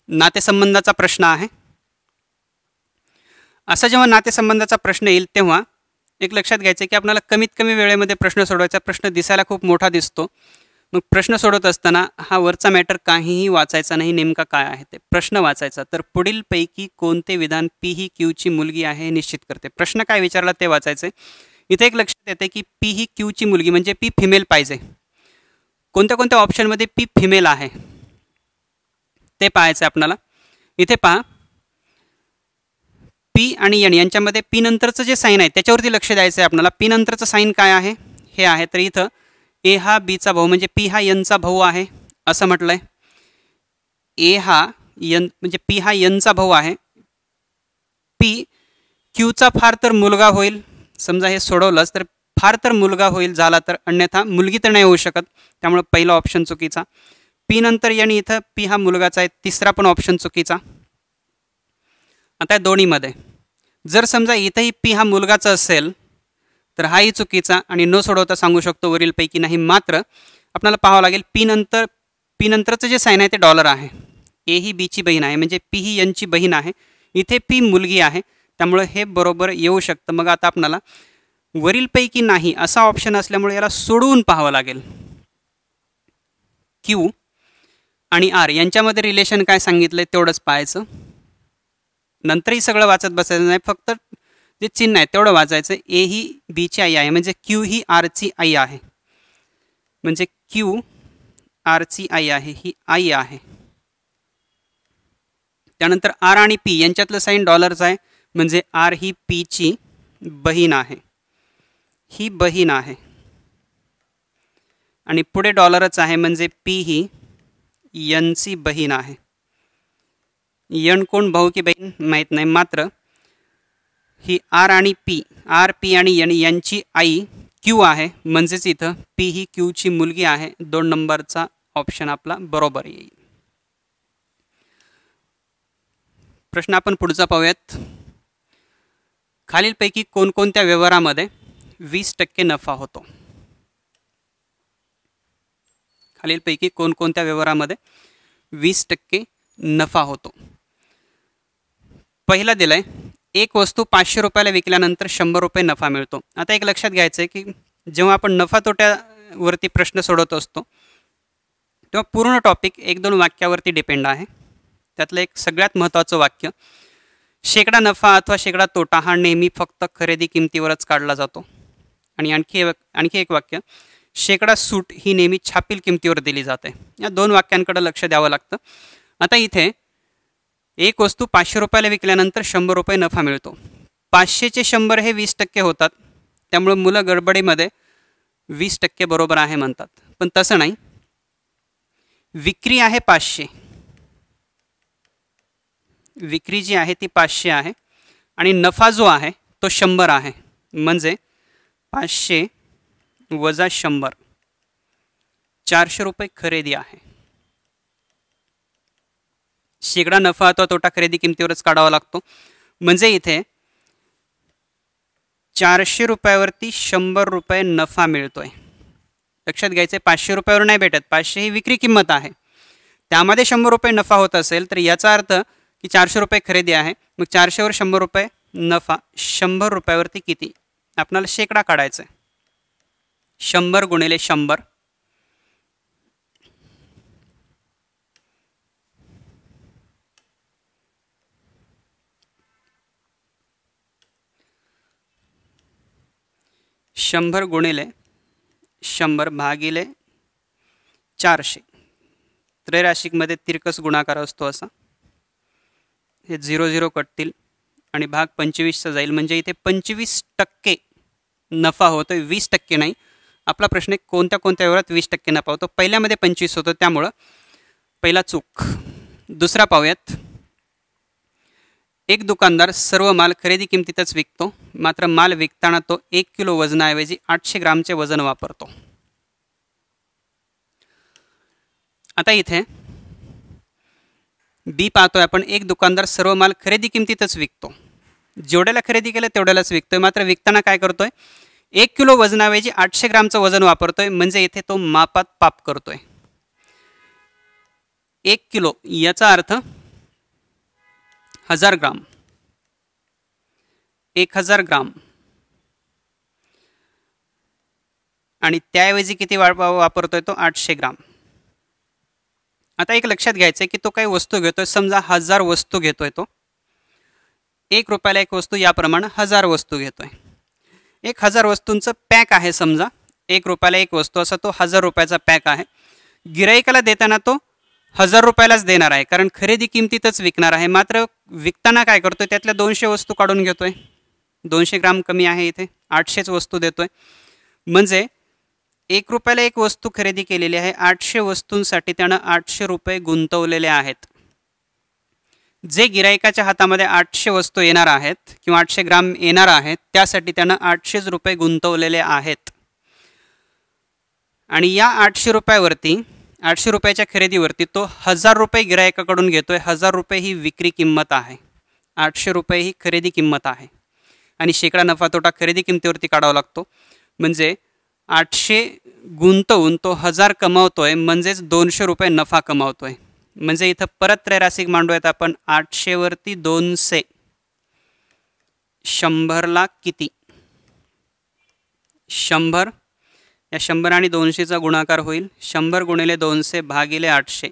नातेसंबंधाचा प्रश्न आहे. असा जेव्हा नातेसंबंधाचा प्रश्न येईल तेव्हा एक लक्षात घ्यायचं की आपल्याला कमीत कमी वेळेमध्ये प्रश्न सोडवायचा. प्रश्न दिसायला खूप मोठा दिसतो, मग प्रश्न सोडवत असताना हा वरचा मॅटर काहीही वाचायचा नाही, नेमका काय आहे ते प्रश्न वाचायचा. तर पुढीलपैकी कोणते विधान पी ही क्यूची मुलगी आहे हे निश्चित करते. प्रश्न काय विचारला ते वाचायचे. इथे एक लक्षात येते की पी ही क्यूची मुलगी म्हणजे पी फिमेल पाहिजे. कोणत्या कोणत्या ऑप्शनमध्ये पी फिमेल आहे ते पाहायचं आपल्याला. इथे पहा, पी आणि एन यांच्यामध्ये पी नंतरचं जे साईन आहे त्याच्यावरती लक्ष द्यायचं आहे आपल्याला. पी नंतरचं साईन काय आहे हे आहे. तर इथं ए हा बीचा भाऊ म्हणजे पी हा एनचा भाऊ आहे असं म्हटलंय. ए हा एन म्हणजे पी हा एनचा भाऊ आहे. पी क्यूचा फार तर मुलगा होईल, समजा हे सोडवलंच तर फार तर मुलगा होईल झाला, तर अन्यथा मुलगी तर नाही होऊ शकत, त्यामुळे पहिला ऑप्शन चुकीचा. पी नंतर एन, इथं पी हा मुलगाचा आहे, तिसरा पण ऑप्शन चुकीचा. आता दोन्हीमध्ये जर समजा इथंही पी हा मुलगाचा असेल तर हाही चुकीचा आणि न सोडवता सांगू शकतो वरीलपैकी नाही. मात्र आपल्याला पाहावं लागेल पी नंतरचं जे साईन आहे ते डॉलर आहे. ए ही बीची बहीण आहे म्हणजे पी ही एनची बहीण आहे, इथे पी मुलगी आहे, त्यामुळे हे बरोबर येऊ शकतं. मग आता आपल्याला वरीलपैकी नाही असा ऑप्शन असल्यामुळे याला सोडवून पाहावं लागेल. क्यू आणि आर यांच्यामध्ये रिलेशन काय सांगितलंय तेवढंच पाहायचं. नंतरही सगळं वाचत बसायचं नाही, फक्त जे चिन्ह आहे तेवढं वाचायचं. ए ही बीची आई आहे म्हणजे क्यू ही आरची आई आहे, म्हणजे क्यू आरची आई आहे, ही आई आहे. त्यानंतर आर आणि पी यांच्यातलं साईन डॉलरचं आहे म्हणजे आर ही पीची बहीण आहे, ही बहीण आहे. आणि पुढे डॉलरच आहे म्हणजे पी ही यनची बहीण आहे. यन कोण, भाऊ की बहीण माहीत नाही, मात्र ही आर आणि पी, आर पी आणि यन यांची आई क्यू आहे म्हणजेच इथं पी ही क्यूची मुलगी आहे. 2 नंबरचा ऑप्शन आपला बरोबर येईल. प्रश्न आपण पुढचा पाहूयात. खालीलपैकी कोणकोणत्या व्यवहारामध्ये 20% नफा होतो? खालीलपैकी कोणकोणत्या व्यवहारामध्ये 20% नफा होतो? पहिला दिलाय, एक वस्तू 500 रुपयाला विकल्यानंतर 100 रुपये नफा मिळतो. आता एक लक्षात घ्यायचं आहे की जेव्हा आपण नफा तोट्यावरती प्रश्न सोडवत असतो तेव्हा पूर्ण टॉपिक 1-2 वाक्यावरती डिपेंड आहे. त्यातलं एक सगळ्यात महत्त्वाचं वाक्य, शेकडा नफा अथवा शेकडा तोटा हा नेहमी फक्त खरेदी किमतीवरच काढला जातो. आणि आणखी एक वाक्य, शेकडा सूट ही नेहमी छापील किमतीवर दिली जाते. या 2 वाक्यांकडे लक्ष द्यावं लागतं. आता इथे एक वस्तू 500 रुपयाला विकल्यानंतर 100 रुपये नफा मिळतो. 500चे 100 हे 20% होतात, त्यामुळे मुलं गडबडीमध्ये 20% बरोबर आहे म्हणतात, पण तसं नाही. विक्री आहे 500, विक्री जी आहे ती 500 आहे आणि नफा जो आहे तो 100 आहे, म्हणजे 500 वजा 100, 400 रुपये खरेदी आहे. शेकडा नफा अथवा तोटा खरेदी किमतीवरच काढावा लागतो, म्हणजे इथे 400 रुपयावरती 100 रुपये नफा मिळतोय. लक्षात घ्यायचं, 500 रुपयावर नाही भेटत, 500 ही विक्री किंमत आहे, त्यामध्ये 100 रुपये नफा होत असेल तर याचा अर्थ की 400 रुपये खरेदी आहे, मग 400वर 100 रुपये नफा, 100 रुपयावरती किती आपल्याला शेकडा काढायचं आहे. 100 गुणिले 100, 100 गुणिले 100 भागिले 400. त्रैराशिकमध्ये तिरकस गुणाकार असतो असा. हे 0-0 कटतील आणि भाग 25चा जाईल, म्हणजे इथे 25% नफा होतो, 20% नाही. आपला प्रश्न कोणत्या कोणत्या व्यवहारात 20% नफा होतो? पहिल्यामध्ये 25 होतो, त्यामुळं पहिला चूक. दुसरा पाहूयात. एक दुकानदार सर्व माल खरेदी किमतीतच विकतो, मात्र माल विकताना तो 1 किलो वजनाऐवजी 800 ग्रामचे वजन वापरतो. आता इथे बी पाहतोय आपण, एक दुकानदार सर्व माल खरेदी किमतीतच विकतो, जेवढ्याला खरेदी केलं तेवढ्यालाच विकतोय, मात्र विकताना काय करतोय, 1 किलो वजनाऐवजी 800 ग्रामचं वजन वापरतोय, म्हणजे इथे तो मापात पाप करतोय. 1 किलो याचा अर्थ 1000 ग्राम, 1000 ग्राम, आणि त्याऐवजी किती वापरतोय तो 800 ग्राम. आता एक लक्षात घ्यायचं आहे की तो काही वस्तू घेतोय, समजा 1000 वस्तू घेतोय, तो 1 रुपयाला एक वस्तू, याप्रमाणे 1000 वस्तू घेतोय. 1000 वस्तूंचं पॅक आहे, समजा 1 रुपयाला एक वस्तू, असा तो 1000 रुपयाचा पॅक आहे. गिराईकाला देताना तो 1000 रुपयालाच देणार आहे, कारण खरेदी किमतीतच विकणार आहे, मात्र विकताना काय करतोय, त्यातल्या 200 वस्तू काढून घेतोय. 200 ग्राम कमी आहे, इथे 800च वस्तू देतोय, म्हणजे 1 रुपयाला एक वस्तू खरेदी केलेली आहे, 800 वस्तूंसाठी त्यानं 800 रुपये गुंतवलेले आहेत. जे गिराईकाच्या हातामध्ये 800 वस्तू येणार आहेत किंवा 800 ग्राम येणार आहेत, त्यासाठी त्यानं 800 रुपये गुंतवलेले आहेत. आणि या 800 रुपयावरती, 800 रुपयाच्या खरेदीवरती तो 1000 रुपये गिरायकाकडून घेतोय. 1000 रुपये ही विक्री किंमत आहे, 800 रुपये ही खरेदी किंमत आहे, आणि शेकडा नफा तोटा खरेदी किमतीवरती काढावा लागतो. म्हणजे 800 गुंतवून तो 1000 कमावतोय, म्हणजेच 200 रुपये नफा कमावतोय. म्हणजे इथं परत त्रैराशिक मांडूयात आपण. 800 वरती 200, 100ला किती, 100, या 100 आणि 200चा गुणाकार होईल. 100 गुणिले 200 भागिले 800,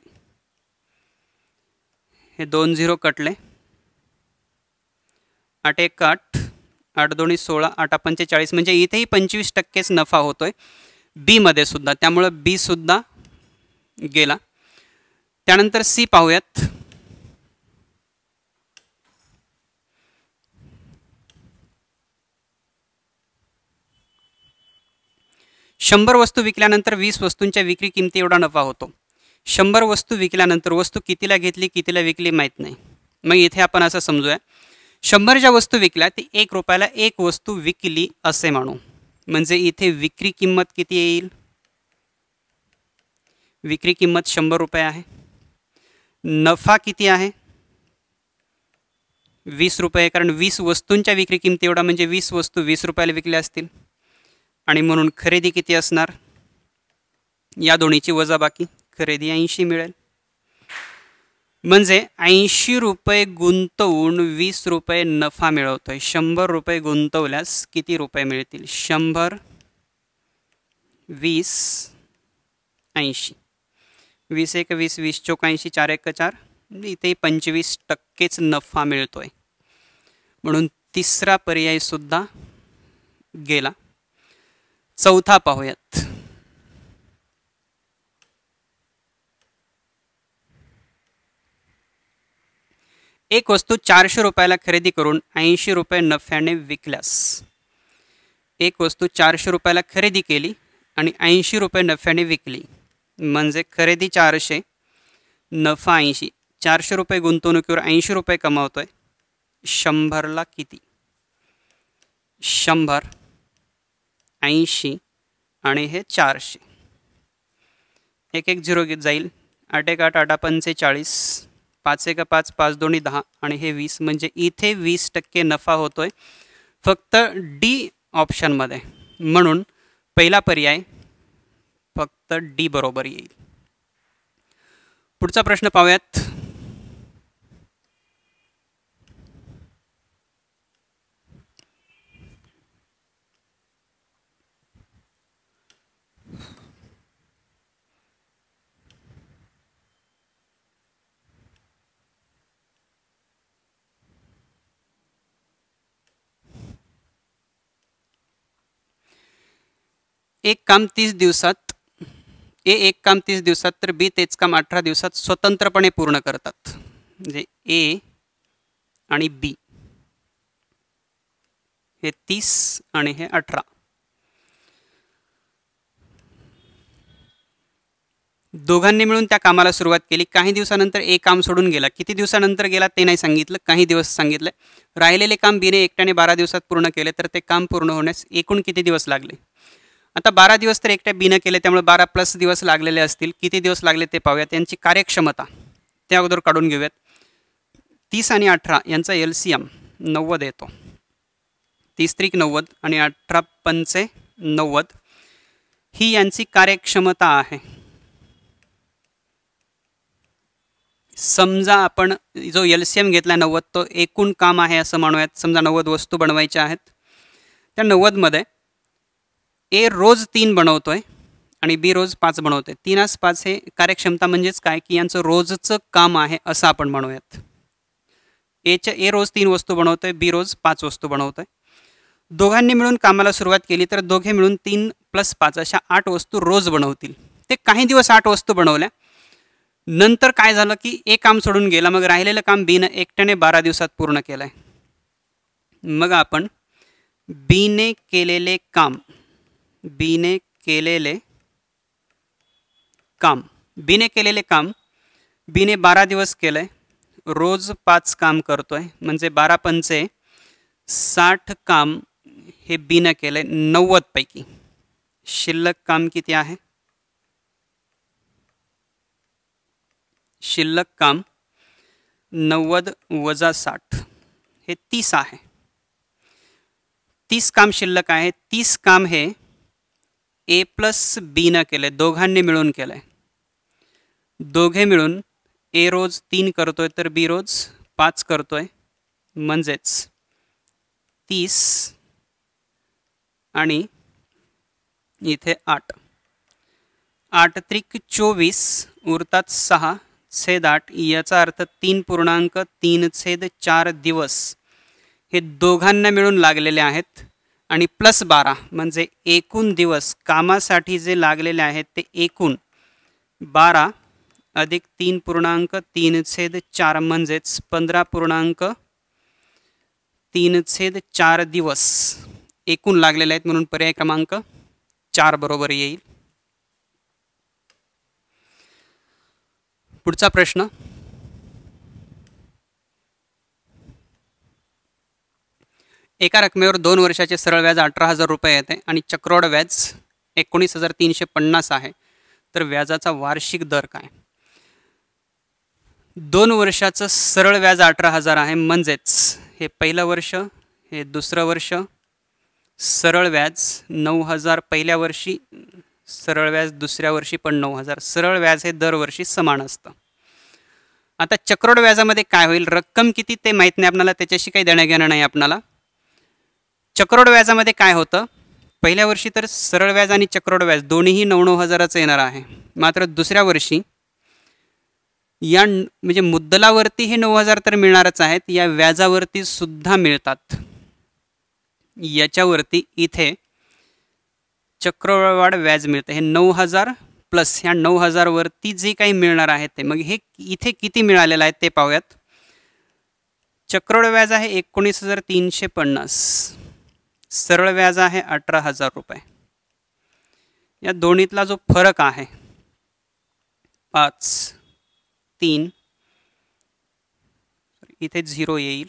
हे 2 0 कटले, 8 एक 8, 8 दोन्ही 16, 8 45, म्हणजे इथेही 25%च नफा होतोय बी मध्ये सुद्धा, त्यामुळं बी सुद्धा गेला. त्यानंतर सी पाहूयात. शंभर वस्तू विकल्यानंतर 20 वस्तूंच्या विक्री किमती एवढा नफा होतो. 100 वस्तू विकल्यानंतर वस्तू कितीला घेतली कितीला विकली माहीत नाही. मग इथे आपण असं समजूया, 100 ज्या वस्तू विकल्या ती 1 रुपयाला 1 वस्तू विकली असे मानू. म्हणजे इथे विक्री किंमत किती येईल? विक्री किंमत 100 रुपये आहे. नफा किती आहे? 20 रुपये, कारण 20 वस्तूंच्या विक्री किमती एवढा, म्हणजे 20 वस्तू 20 रुपयाला विकल्या असतील. आणि म्हणून खरेदी किती असणार? या दोन्हीची वजाबाकी, खरेदी 80 मिळेल. म्हणजे 80 रुपये गुंतवून 20 रुपये नफा मिळवतोय. 100 रुपये गुंतवल्यास किती रुपये मिळतील? 100, 20, 80. 20 एक 20, 20 चौक 80, 4 एक 4, इथे 25%च नफा मिळतोय. म्हणून तिसरा पर्याय सुद्धा गेला. चौथा पाहूयात. एक वस्तू 400 रुपयाला खरेदी करून 80 रुपये नफ्याने विकल्यास. एक वस्तू 400 रुपयाला खरेदी केली आणि 80 रुपये नफ्याने विकली, म्हणजे खरेदी 400, नफा 80. 400 रुपये गुंतवणुकीवर 80 रुपये कमावतोय. 100ला किती? 100, 80 आणि हे 400. एक एक 0 जाईल. 8 एक 8, 8 45, 5 एक 5, 5 दोन्ही 10 आणि हे 20, म्हणजे इथे 20% नफा होतोय फक्त डी ऑप्शनमध्ये. म्हणून पहिला पर्याय फक्त डी बरोबर येईल. पुढचा प्रश्न पाहूयात. एक काम 30 दिवसात, एक काम 30 दिवसात तर बी तेच काम 18 दिवसात स्वतंत्रपणे पूर्ण करतात. म्हणजे ए आणि बी हे 30 आणि हे 18. दोघांनी मिळून त्या कामाला सुरुवात केली. काही दिवसानंतर ए काम सोडून गेला. किती दिवसानंतर गेला ते नाही सांगितलं, काही दिवस सांगितलं. राहिलेले काम बीने एकट्याने 12 दिवसात पूर्ण केले, तर ते काम पूर्ण होण्यास एकूण किती दिवस लागले? आता 12 दिवस तर एकट्या बीनं केले, त्यामुळे 12 प्लस दिवस लागलेले असतील. किती दिवस लागले ते पाहूया. त्यांची कार्यक्षमता त्या अगोदर काढून घेऊयात. 30 आणि 18 यांचा LCM 90 येतो. 30 त्रिक 90 आणि 18 पंचे 90, ही यांची कार्यक्षमता आहे. समजा आपण जो LCM घेतला 90, तो एकूण काम आहे असं म्हणूयात. समजा 90 वस्तू बनवायच्या आहेत. त्या 90मध्ये ए रोज 3 बनवतोय आणि बी रोज 5 बनवतोय. 3 5 हे कार्यक्षमता म्हणजेच काय की यांचं रोजचं काम आहे असं आपण म्हणूयात. ए रोज 3 वस्तू बनवतोय, बी रोज 5 वस्तू बनवतोय. दोघांनी मिळून कामाला सुरुवात केली तर दोघे मिळून 3 + 5 अशा 8 वस्तू रोज बनवतील. ते काही दिवस 8 वस्तू बनवल्या. नंतर काय झालं की ए काम सोडून गेला. मग राहिलेलं काम बीनं एकट्याने 12 दिवसात पूर्ण केलंय. मग आपण बीने केलेले काम, बीने केलेले काम बीने 12 दिवस केलंय, रोज 5 काम करतोय. म्हणजे 12 पंचे 60 काम हे बीने केलंय 90 पैकी. शिल्लक काम किती आहे? शिल्लक काम 90 वजा 60 हे 30 आहे. 30 काम शिल्लक आहे. 30 काम हे ए प्लस बीनं केलंय, दोघांनी मिळून केलंय. दोघे मिळून ए रोज 3 करतोय तर बी रोज 5 करतोय. म्हणजेच 30 आणि इथे 8, 8 त्रिक 24 उरतात 6 छेद 8. याचा अर्थ 3.34 दिवस हे दोघांना मिळून लागलेले आहेत आणि प्लस 12 म्हणजे एकूण दिवस कामासाठी जे लागलेले आहेत ते एकूण 12 अधिक 3.3/4 म्हणजेच 15.3/4 दिवस एकूण लागलेले आहेत, म्हणून पर्याय क्रमांक 4 बरोबर येईल. पुढचा प्रश्न, एका रकमेवर 2 वर्षाचे सरळ व्याज 18,000 रुपये येते आणि चक्रवाढ व्याज 19,350 आहे, तर व्याजाचा वार्षिक दर काय? 2 वर्षाचं सरळ व्याज 18,000 आहे, म्हणजेच हे पहिलं वर्ष, हे दुसरं वर्ष, सरळ व्याज 9,000 पहिल्या वर्षी, सरळ व्याज दुसऱ्या वर्षी पण 9,000. सरळ व्याज हे दरवर्षी समान असतं. आता चक्रवाढ व्याजामध्ये काय होईल, रक्कम किती ते माहीत नाही आपल्याला, त्याच्याशी काही देणं घेणं नाही आपल्याला. चक्रवाढ व्याजामध्ये काय होतं, पहिल्या वर्षी तर सरळ व्याज आणि चक्रवाढ व्याज दोन्हीही 9,000चं येणार आहे. मात्र दुसऱ्या वर्षी या म्हणजे मुद्दलावरती हे 9,000 तर मिळणारच आहेत, या व्याजावरती सुद्धा मिळतात. याच्यावरती इथे चक्रवाढ व्याज मिळतं, हे 9,000 प्लस ह्या 9,000 वरती जे काही मिळणार आहे ते, मग हे इथे किती मिळालेलं आहे ते पाहूयात. चक्रवाढ व्याज आहे 19,350, सरळ व्याज आहे 18,000 रुपये. या दोन्हीतला जो फरक आहे 5, 3, इथे 0 येईल.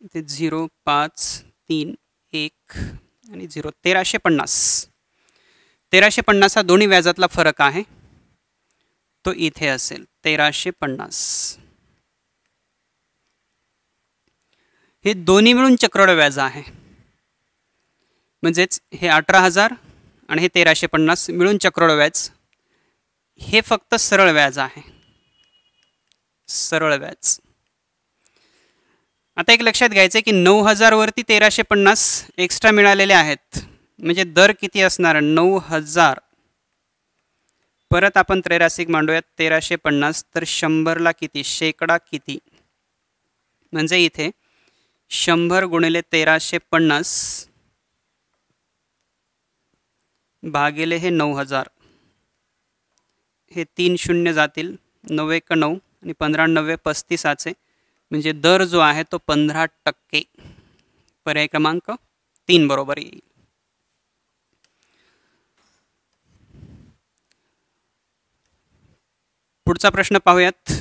इथे 0, 5, 3, 1 आणि 0, 1,350. 1,350 हा दोन्ही व्याजातला फरक आहे, तो इथे असेल 1,350. हे दोन्ही मिळून चक्रवाढ व्याज आहे, म्हणजेच हे 18,000 आणि हे 1,350 मिळून चक्रवाढ व्याज. हे फक्त सरळ व्याज आहे, सरळ व्याज. आता एक लक्षात घ्यायचं आहे की 9,000 वरती 1,350 एक्स्ट्रा मिळालेले आहेत, म्हणजे दर किती असणार, 9,000 परत आपण त्रैरासिक मांडूयात 1,350, तर 100ला किती, शेकडा किती, म्हणजे इथे 100 गुणिले 1,350 भागिले हे 9,000, हे 3 शून्य जातील, 9 1 9 आणि 15 9 35, म्हणजे दर जो आहे तो 15%. पर्याय क्रमांक 3 बरोबर येईल. पुढचा प्रश्न पाहूयात.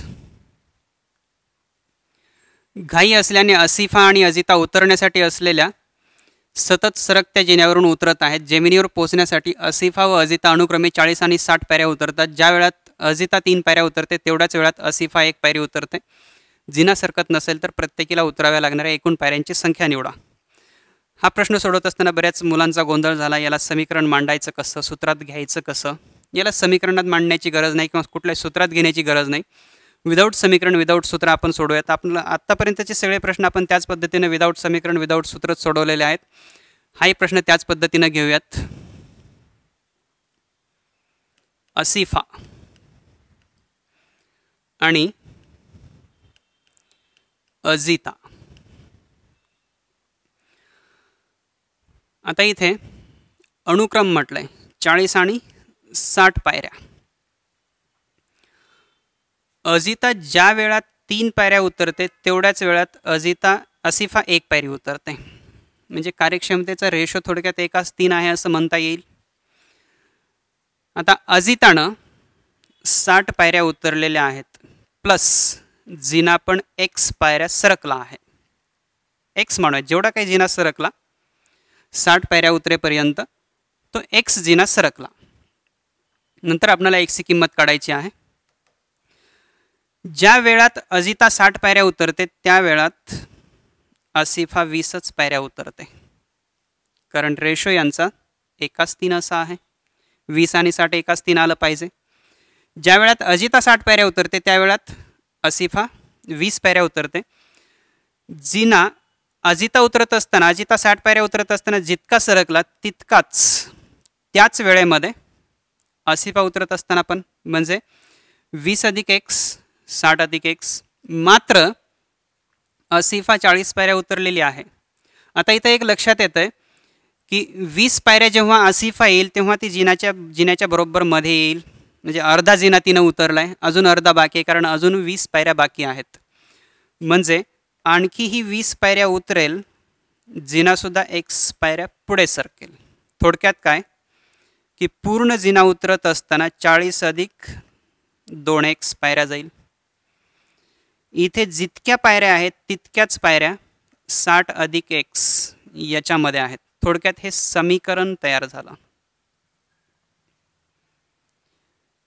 घाई असल्याने असिफा आणि अजिता उतरण्यासाठी असलेल्या सतत सरकत्या जिन्यावरून उतरत आहेत. जमिनीवर पोहोचण्यासाठी असिफा व अजिता अनुक्रमे 40 आणि 60 पायऱ्या उतरतात. ज्या वेळात अजिता 3 पायऱ्या उतरते तेवढ्याच वेळात असिफा 1 पायरी उतरते. जिना सरकत नसेल तर प्रत्येकीला उतराव्या लागणाऱ्या एकूण पायऱ्यांची संख्या निवडा. हा प्रश्न सोडवत असताना बऱ्याच मुलांचा गोंधळ झाला. याला समीकरण मांडायचं कसं, सूत्रात घ्यायचं कसं. याला समीकरणात मांडण्याची गरज नाही किंवा कुठल्याही सूत्रात घेण्याची गरज नाही. विदाऊट समीकरण विदाऊट सूत्र आपण सोडूयात. आपल्याला आत्तापर्यंतचे सगळे प्रश्न आपण त्याच पद्धतीने विदाऊट समीकरण विदाऊट सूत्रच सोडवलेले आहेत. हाही प्रश्न त्याच पद्धतीने घेऊयात. असिफा आणि अजिता. आता इथे अनुक्रम म्हटलंय 40 आणि 60 पायऱ्या. अजिता ज्या वेळात 3 पायऱ्या उतरते तेवढ्याच वेळात असिफा 1 पायरी उतरते. म्हणजे कार्यक्षमतेचा रेशो थोडक्यात 1:3 आहे असं म्हणता येईल. आता अजितानं 60 पायऱ्या उतरलेल्या आहेत प्लस जिना पण x पायऱ्या सरकला आहे. x म्हणूया, जेवढा काही जिना सरकला 60 पायऱ्या उतरेपर्यंत तो x जिना सरकला. नंतर आपल्याला x ची किंमत काढायची आहे. ज्या वेळात अजिता 60 पायऱ्या उतरते त्या वेळात असिफा 20च पायऱ्या उतरते, कारण रेशो यांचा 1:3 असा आहे. 20 आणि 60 1:3 आलं पाहिजे. ज्या वेळात अजिता 60 पायऱ्या उतरते त्या वेळात असिफा 20 पायऱ्या उतरते. जिना अजिता उतरत असताना, अजिता 60 पायऱ्या उतरत असताना जितका सरकला तितकाच त्याच वेळेमध्ये असिफा उतरत असताना पण म्हणजे 20 अधिक एक्स 60 अधिक एक्स, मात्र असिफा 40 पायऱ्या उतरलेली आहे. आता इथं एक लक्षात येतं आहे की 20 पायऱ्या जेव्हा असिफा येईल तेव्हा ती जिन्याच्या बरोबर मध्ये येईल, म्हणजे अर्धा जिना तिनं उतरला आहे, अजून अर्धा बाकी आहे कारण अजून 20 पायऱ्या बाकी आहेत. म्हणजे आणखी ही 20 पायऱ्या उतरेल, जिनासुद्धा एक्स पायऱ्या पुढे सरकेल. थोडक्यात काय की पूर्ण जिना उतरत असताना 40 अधिक 2x पायऱ्या जाईल. इथे जितक्या पायऱ्या आहेत तितक्याच पायऱ्या 60 अधिक एक्स याच्यामध्ये आहेत. थोडक्यात हे समीकरण तयार झालं.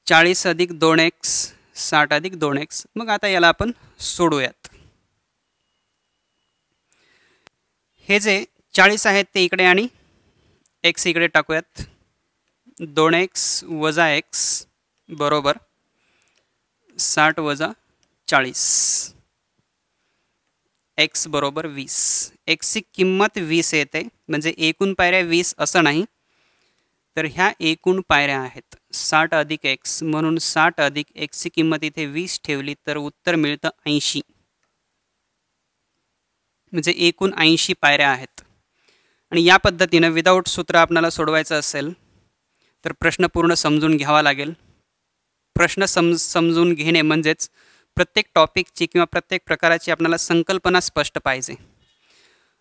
40 अधिक 2x 60 अधिक 2x. मग आता याला आपण सोडूयात. हे जे 40 आहेत ते इकडे आणि x इकडे टाकूयात. 2x वजा x बरोबर 60 वजा 40, x बरोबर 20. एक्सची किंमत 20 येते, म्हणजे एकूण पायऱ्या 20 असं नाही, तर ह्या एकूण पायऱ्या आहेत 60 अधिक एक्स, म्हणून 60 अधिक एक्सची किंमत इथे 20 ठेवली तर उत्तर मिळतं 80. म्हणजे एकूण 80 पायऱ्या आहेत. आणि या पद्धतीनं विदाऊट सूत्र आपल्याला सोडवायचं असेल तर प्रश्न पूर्ण समजून घ्यावा लागेल. प्रश्न समजून घेणे म्हणजेच प्रत्येक टॉपिकची किंवा प्रत्येक प्रकाराची आपल्याला संकल्पना स्पष्ट पाहिजे.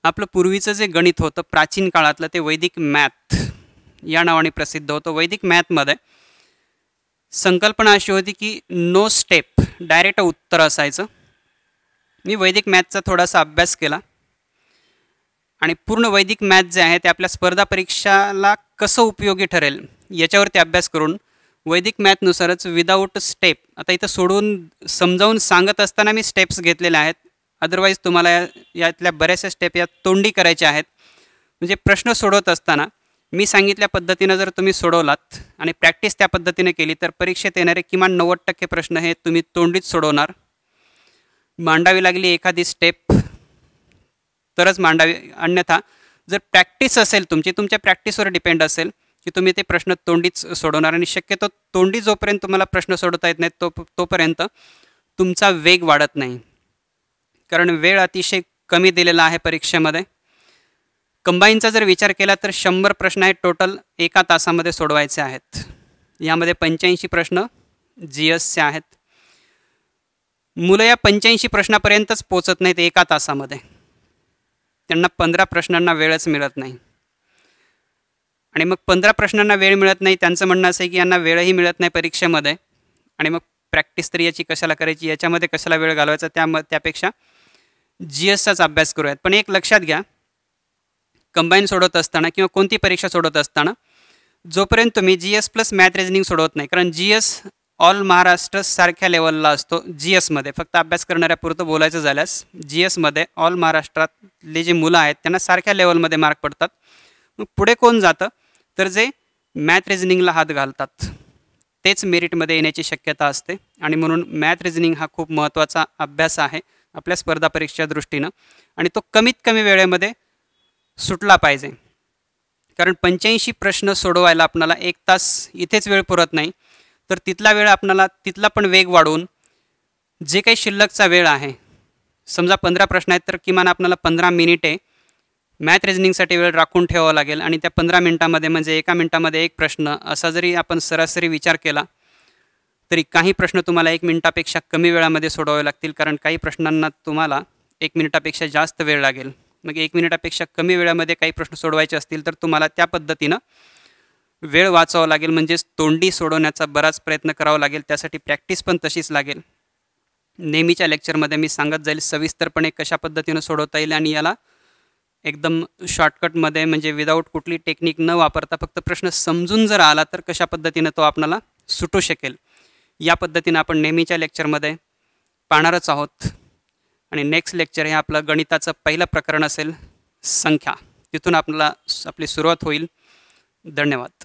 आपलं पूर्वीचं जे गणित होतं प्राचीन काळातलं ते वैदिक मॅथ या नावाने प्रसिद्ध होतं. वैदिक मॅथमध्ये संकल्पना अशी होती की नो स्टेप, डायरेक्ट उत्तर असायचं. मी वैदिक मॅथचा थोडासा अभ्यास केला आणि पूर्ण वैदिक मॅथ जे आहे ते आपल्या स्पर्धा परीक्षाला कसं उपयोगी ठरेल याच्यावरती अभ्यास करून वैदिक मॅथनुसारच विदाऊट स्टेप, आता इथं सोडून समजावून सांगत असताना मी स्टेप्स घेतलेल्या आहेत, अदरवाईज तुम्हाला यातल्या बऱ्याचशा स्टेप या तोंडी करायच्या आहेत. म्हणजे प्रश्न सोडवत असताना मी सांगितल्या पद्धतीनं जर तुम्ही सोडवलात आणि प्रॅक्टिस त्या पद्धतीने केली तर परीक्षेत येणारे किमान 90% प्रश्न हे तुम्ही तोंडीच सोडवणार. मांडावी लागली एखादी स्टेप तरच मांडावी, अन्यथा जर प्रॅक्टिस असेल तुमच्या प्रॅक्टिसवर डिपेंड असेल की तुम्ही ते प्रश्न तोंडीच सोडवणार. आणि शक्यतो तोंडी जोपर्यंत तुम्हाला प्रश्न सोडवता येत नाहीत तोपर्यंत तुमचा वेग वाढत नाही, कारण वेळ अतिशय कमी दिलेला आहे परीक्षेमध्ये. कंबाईनचा जर विचार केला तर 100 प्रश्न आहेत टोटल एका तासामध्ये सोडवायचे आहेत. यामध्ये 85 प्रश्न GSचे आहेत. मुलं या 85 प्रश्नापर्यंतच पोचत नाहीत एका तासामध्ये, त्यांना 15 प्रश्नांना वेळच मिळत नाही. आणि मग 15 प्रश्नांना वेळ मिळत नाही, त्यांचं म्हणणं असं आहे की यांना वेळही मिळत नाही परीक्षेमध्ये, आणि मग प्रॅक्टिस तरी याची कशाला करायची, याच्यामध्ये कशाला वेळ घालवायचा, त्यापेक्षा GSचाच अभ्यास करूयात. पण एक लक्षात घ्या, कंबाईन सोडवत असताना किंवा कोणती परीक्षा सोडवत असताना जोपर्यंत तुम्ही GS प्लस मॅथ रिजनिंग सोडवत नाही, कारण GS ऑल महाराष्ट्र सारख्या लेवलला असतो. GSमध्ये फक्त अभ्यास करणाऱ्या पुरतं बोलायचं झाल्यास GSमध्ये ऑल महाराष्ट्रातले जे मुलं आहेत त्यांना सारख्या लेवलमध्ये मार्क पडतात. मग पुढे कोण जातं तर जे मॅथ रिजनिंगला हात घालतात तेच मेरिटमध्ये येण्याची शक्यता असते. आणि म्हणून मॅथ रिजनिंग हा खूप महत्त्वाचा अभ्यास आहे आपल्या स्पर्धा परीक्षेच्या दृष्टीनं, आणि तो कमीत कमी वेळेमध्ये सुटला पाहिजे. कारण 85 प्रश्न सोडवायला आपल्याला 1 तास इथेच वेळ पुरत नाही, तर तिथला वेळ आपल्याला तिथला पण वेग वाढवून जे काही शिल्लकचा वेळ आहे, समजा 15 प्रश्न आहेत तर किमान आपल्याला 15 मिनिटे मॅथ रिजनिंगसाठी वेळ राखून ठेवावा लागेल. आणि त्या 15 मिनिटामध्ये म्हणजे एका मिनिटामध्ये एक प्रश्न असा जरी आपण सरासरी विचार केला तरी काही प्रश्न तुम्हाला 1 मिनिटापेक्षा कमी वेळामध्ये सोडवावे लागतील, कारण काही प्रश्नांना तुम्हाला 1 मिनिटापेक्षा जास्त वेळ लागेल. मग 1 मिनिटापेक्षा कमी वेळामध्ये काही प्रश्न सोडवायचे असतील तर तुम्हाला त्या पद्धतीनं वेळ वाचवावा लागेल, म्हणजेच तोंडी सोडवण्याचा बराच प्रयत्न करावा लागेल. त्यासाठी प्रॅक्टिस पण तशीच लागेल. नेहमीच्या लेक्चरमध्ये मी सांगत जाईल सविस्तरपणे कशा पद्धतीनं सोडवता येईल, आणि याला एकदम शॉर्टकटमध्ये म्हणजे विदाऊट कुठली टेक्निक न वापरता फक्त प्रश्न समजून जर आला तर कशा पद्धतीनं तो आपल्याला सुटू शकेल, या पद्धतीनं आपण नेहमीच्या लेक्चरमध्ये पाहणारच आहोत. आणि नेक्स्ट लेक्चर हे आपलं गणिताचं पहिलं प्रकरण असेल, संख्या. तिथून आपल्याला आपली सुरुवात होईल. धन्यवाद.